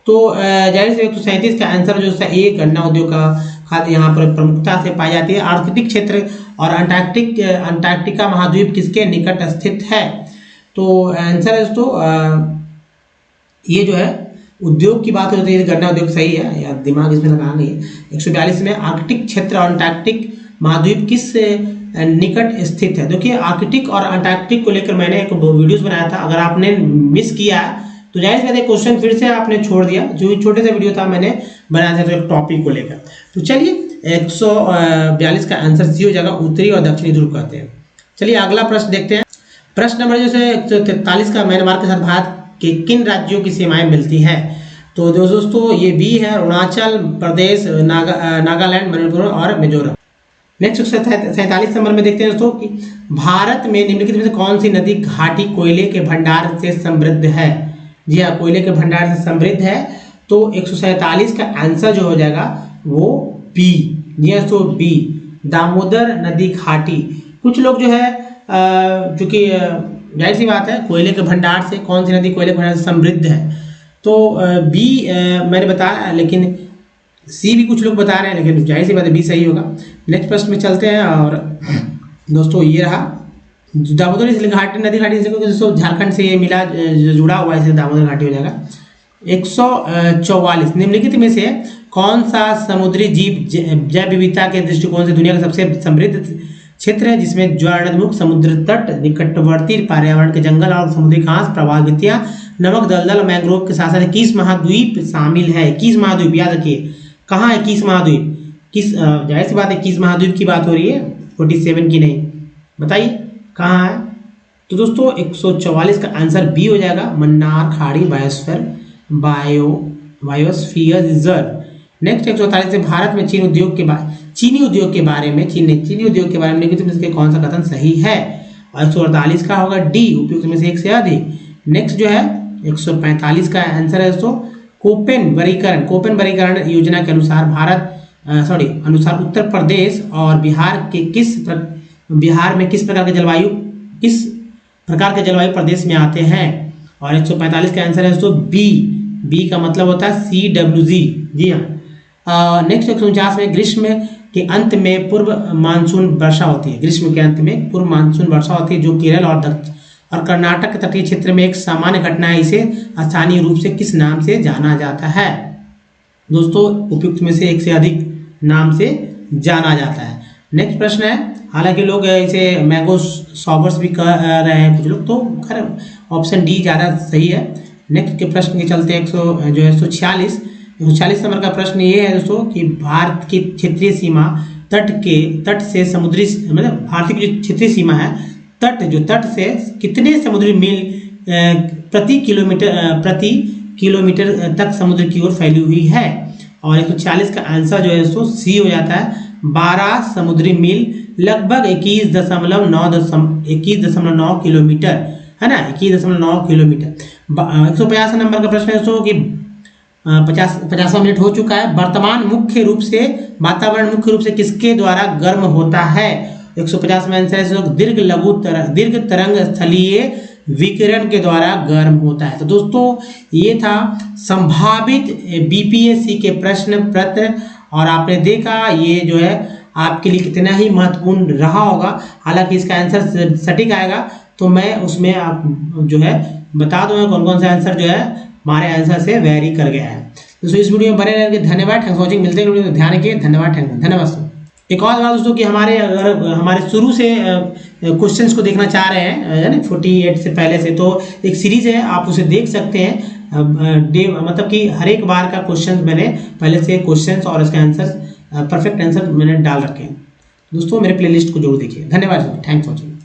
तो जाहिर से 137 का आंसर जो है ए, गन्ना उद्योग का खाद्य यहाँ पर प्रमुखता से पाई जाती है। आर्कटिक क्षेत्र और अंटार्कटिका महाद्वीप किसके निकट स्थित है, तो आंसर है दोस्तों ये जो है उद्योग की बात होती है, गन्ना उद्योग सही है, या दिमाग इसमें लगाना नहीं है। 142 में आर्कटिक क्षेत्र और अंटार्कटिक महाद्वीप किस निकट स्थित है। देखिए आर्कटिक और अंटार्कटिक को लेकर मैंने एक वीडियोस बनाया था, अगर आपने मिस किया तो जाहिर सी बात है क्वेश्चन फिर से आपने छोड़ दिया, जो छोटे सा वीडियो था मैंने बनाया था तो एक टॉपिक को लेकर। तो चलिए 142 का आंसर सी हो जाएगा, उत्तरी और दक्षिणी ध्रुव कहते हैं। चलिए अगला प्रश्न देखते हैं। प्रश्न नंबर जैसे 143 का म्यांमार के साथ भारत के किन राज्यों की सीमाएं मिलती हैं, तो दोस्तों ये बी है, अरुणाचल प्रदेश, नागालैंड, मणिपुर और मिजोरम। नेक्स्ट 47 नंबर में देखते हैं दोस्तों कि भारत में निम्नलिखित में से कौन सी नदी घाटी कोयले के भंडार से समृद्ध है। जी हाँ, कोयले के भंडार से समृद्ध है, तो 147 का आंसर जो हो जाएगा वो बी। जी हाँ तो बी, दामोदर नदी घाटी। कुछ लोग जो है चूंकि जाहिर सी बात है कोयले के भंडार से, कौन सी नदी कोयले के भंडार से समृद्ध है, तो बी मैंने बताया, लेकिन सी भी कुछ लोग बता रहे हैं, लेकिन जाहिर सी बात है बी सही होगा। नेक्स्ट प्रश्न में चलते हैं, और दोस्तों ये रहा दामोदर इसलिए घाटी नदी घाटी से दोस्तों झारखंड से ये मिला जुड़ा हुआ है, इसलिए दामोदर घाटी हो जाएगा। 144 निम्नलिखित में से कौन सा समुद्री जीव जैव विविधता के दृष्टिकोण से दुनिया का सबसे समृद्ध क्षेत्र है, जिसमें ज्वालामुख, समुद्र तट, निकटवर्ती पर्यावरण के जंगल और समुद्री घास, प्रवाहितियां, नमक दलदल, मैंग्रोव के साथ साथ 21 महाद्वीप शामिल है। 21 महाद्वीप याद रखिए, कहाँ है 21 महाद्वीप, किस जाहिर सी बात है 21 महाद्वीप की बात हो रही है, 47 की नहीं, बताइए कहाँ है। तो दोस्तों 144 का आंसर बी हो जाएगा, मन्नार खाड़ी बायोस्फीयर रिजर्व। नेक्स्ट 148 से भारत में चीनी उद्योग के बारे में निम्नलिखित कौन सा कथन सही है, और 148 का होगा डी, उपयुक्त में से एक से अधिक। नेक्स्ट जो है 145 का आंसर है दोस्तों कोपेन वर्गीकरण योजना के अनुसार अनुसार उत्तर प्रदेश और बिहार में किस प्रकार के जलवायु प्रदेश में आते हैं, और 145 का आंसर है दोस्तों बी का मतलब होता है CWG। जी हाँ। नेक्स्ट 149 में ग्रीष्म के अंत में पूर्व मानसून वर्षा होती है। ग्रीष्म के अंत में पूर्व मानसून वर्षा होती है, जो केरल और कर्नाटक के तटीय क्षेत्र में एक सामान्य घटना है। इसे स्थानीय रूप से किस नाम से जाना जाता है, दोस्तों उपयुक्त में से एक से अधिक नाम से जाना जाता है। नेक्स्ट प्रश्न है, हालांकि लोग इसे मैंगो सॉवर्स भी कह रहे हैं कुछ लोग, तो खैर ऑप्शन डी ज़्यादा सही है। नेक्स्ट के प्रश्न के चलते 146 नंबर का प्रश्न ये है दोस्तों कि भारत की क्षेत्रीय सीमा तट से समुद्री, मतलब भारत की जो क्षेत्रीय सीमा है तट से कितने समुद्री मील प्रति किलोमीटर तक समुद्र की ओर फैली हुई है, और 140 का आंसर जो है दोस्तों सी हो जाता है, 12 समुद्री मील, लगभग 21.9 किलोमीटर है ना, 21.9 किलोमीटर। 150 नंबर का प्रश्न है दोस्तों कि 50वां मिनट हो चुका है। वर्तमान मुख्य रूप से वातावरण मुख्य रूप से किसके द्वारा गर्म होता है? 150 में आंसर है दीर्घ तरंग स्थलीय विकिरण के द्वारा गर्म होता है। तो दोस्तों ये था संभावित बीपीएससी के प्रश्न पत्र, और आपने देखा ये जो है आपके लिए कितना ही महत्वपूर्ण रहा होगा। हालांकि इसका आंसर सटीक आएगा तो मैं उसमें आप जो है बता दूंगा कौन कौन सा आंसर जो है हमारे आंसर से वेरी कर गया है। दोस्तों इस वीडियो में बने रहने के धन्यवाद। Thanks watching. मिलते हैं वीडियो में, ध्यान रखिए। धन्यवाद। धन्यवाद दोस्तों। एक और बात दोस्तों कि हमारे शुरू से क्वेश्चंस को देखना चाह रहे हैं यानी 48 से पहले से, तो एक सीरीज है, आप उसे देख सकते हैं। मतलब कि हर एक बार का क्वेश्चन मैंने पहले से क्वेश्चंस और इसके आंसर परफेक्ट आंसर मैंने डाल रखे हैं। दोस्तों मेरे प्लेलिस्ट को जरूर देखिए। धन्यवाद। Thanks watching.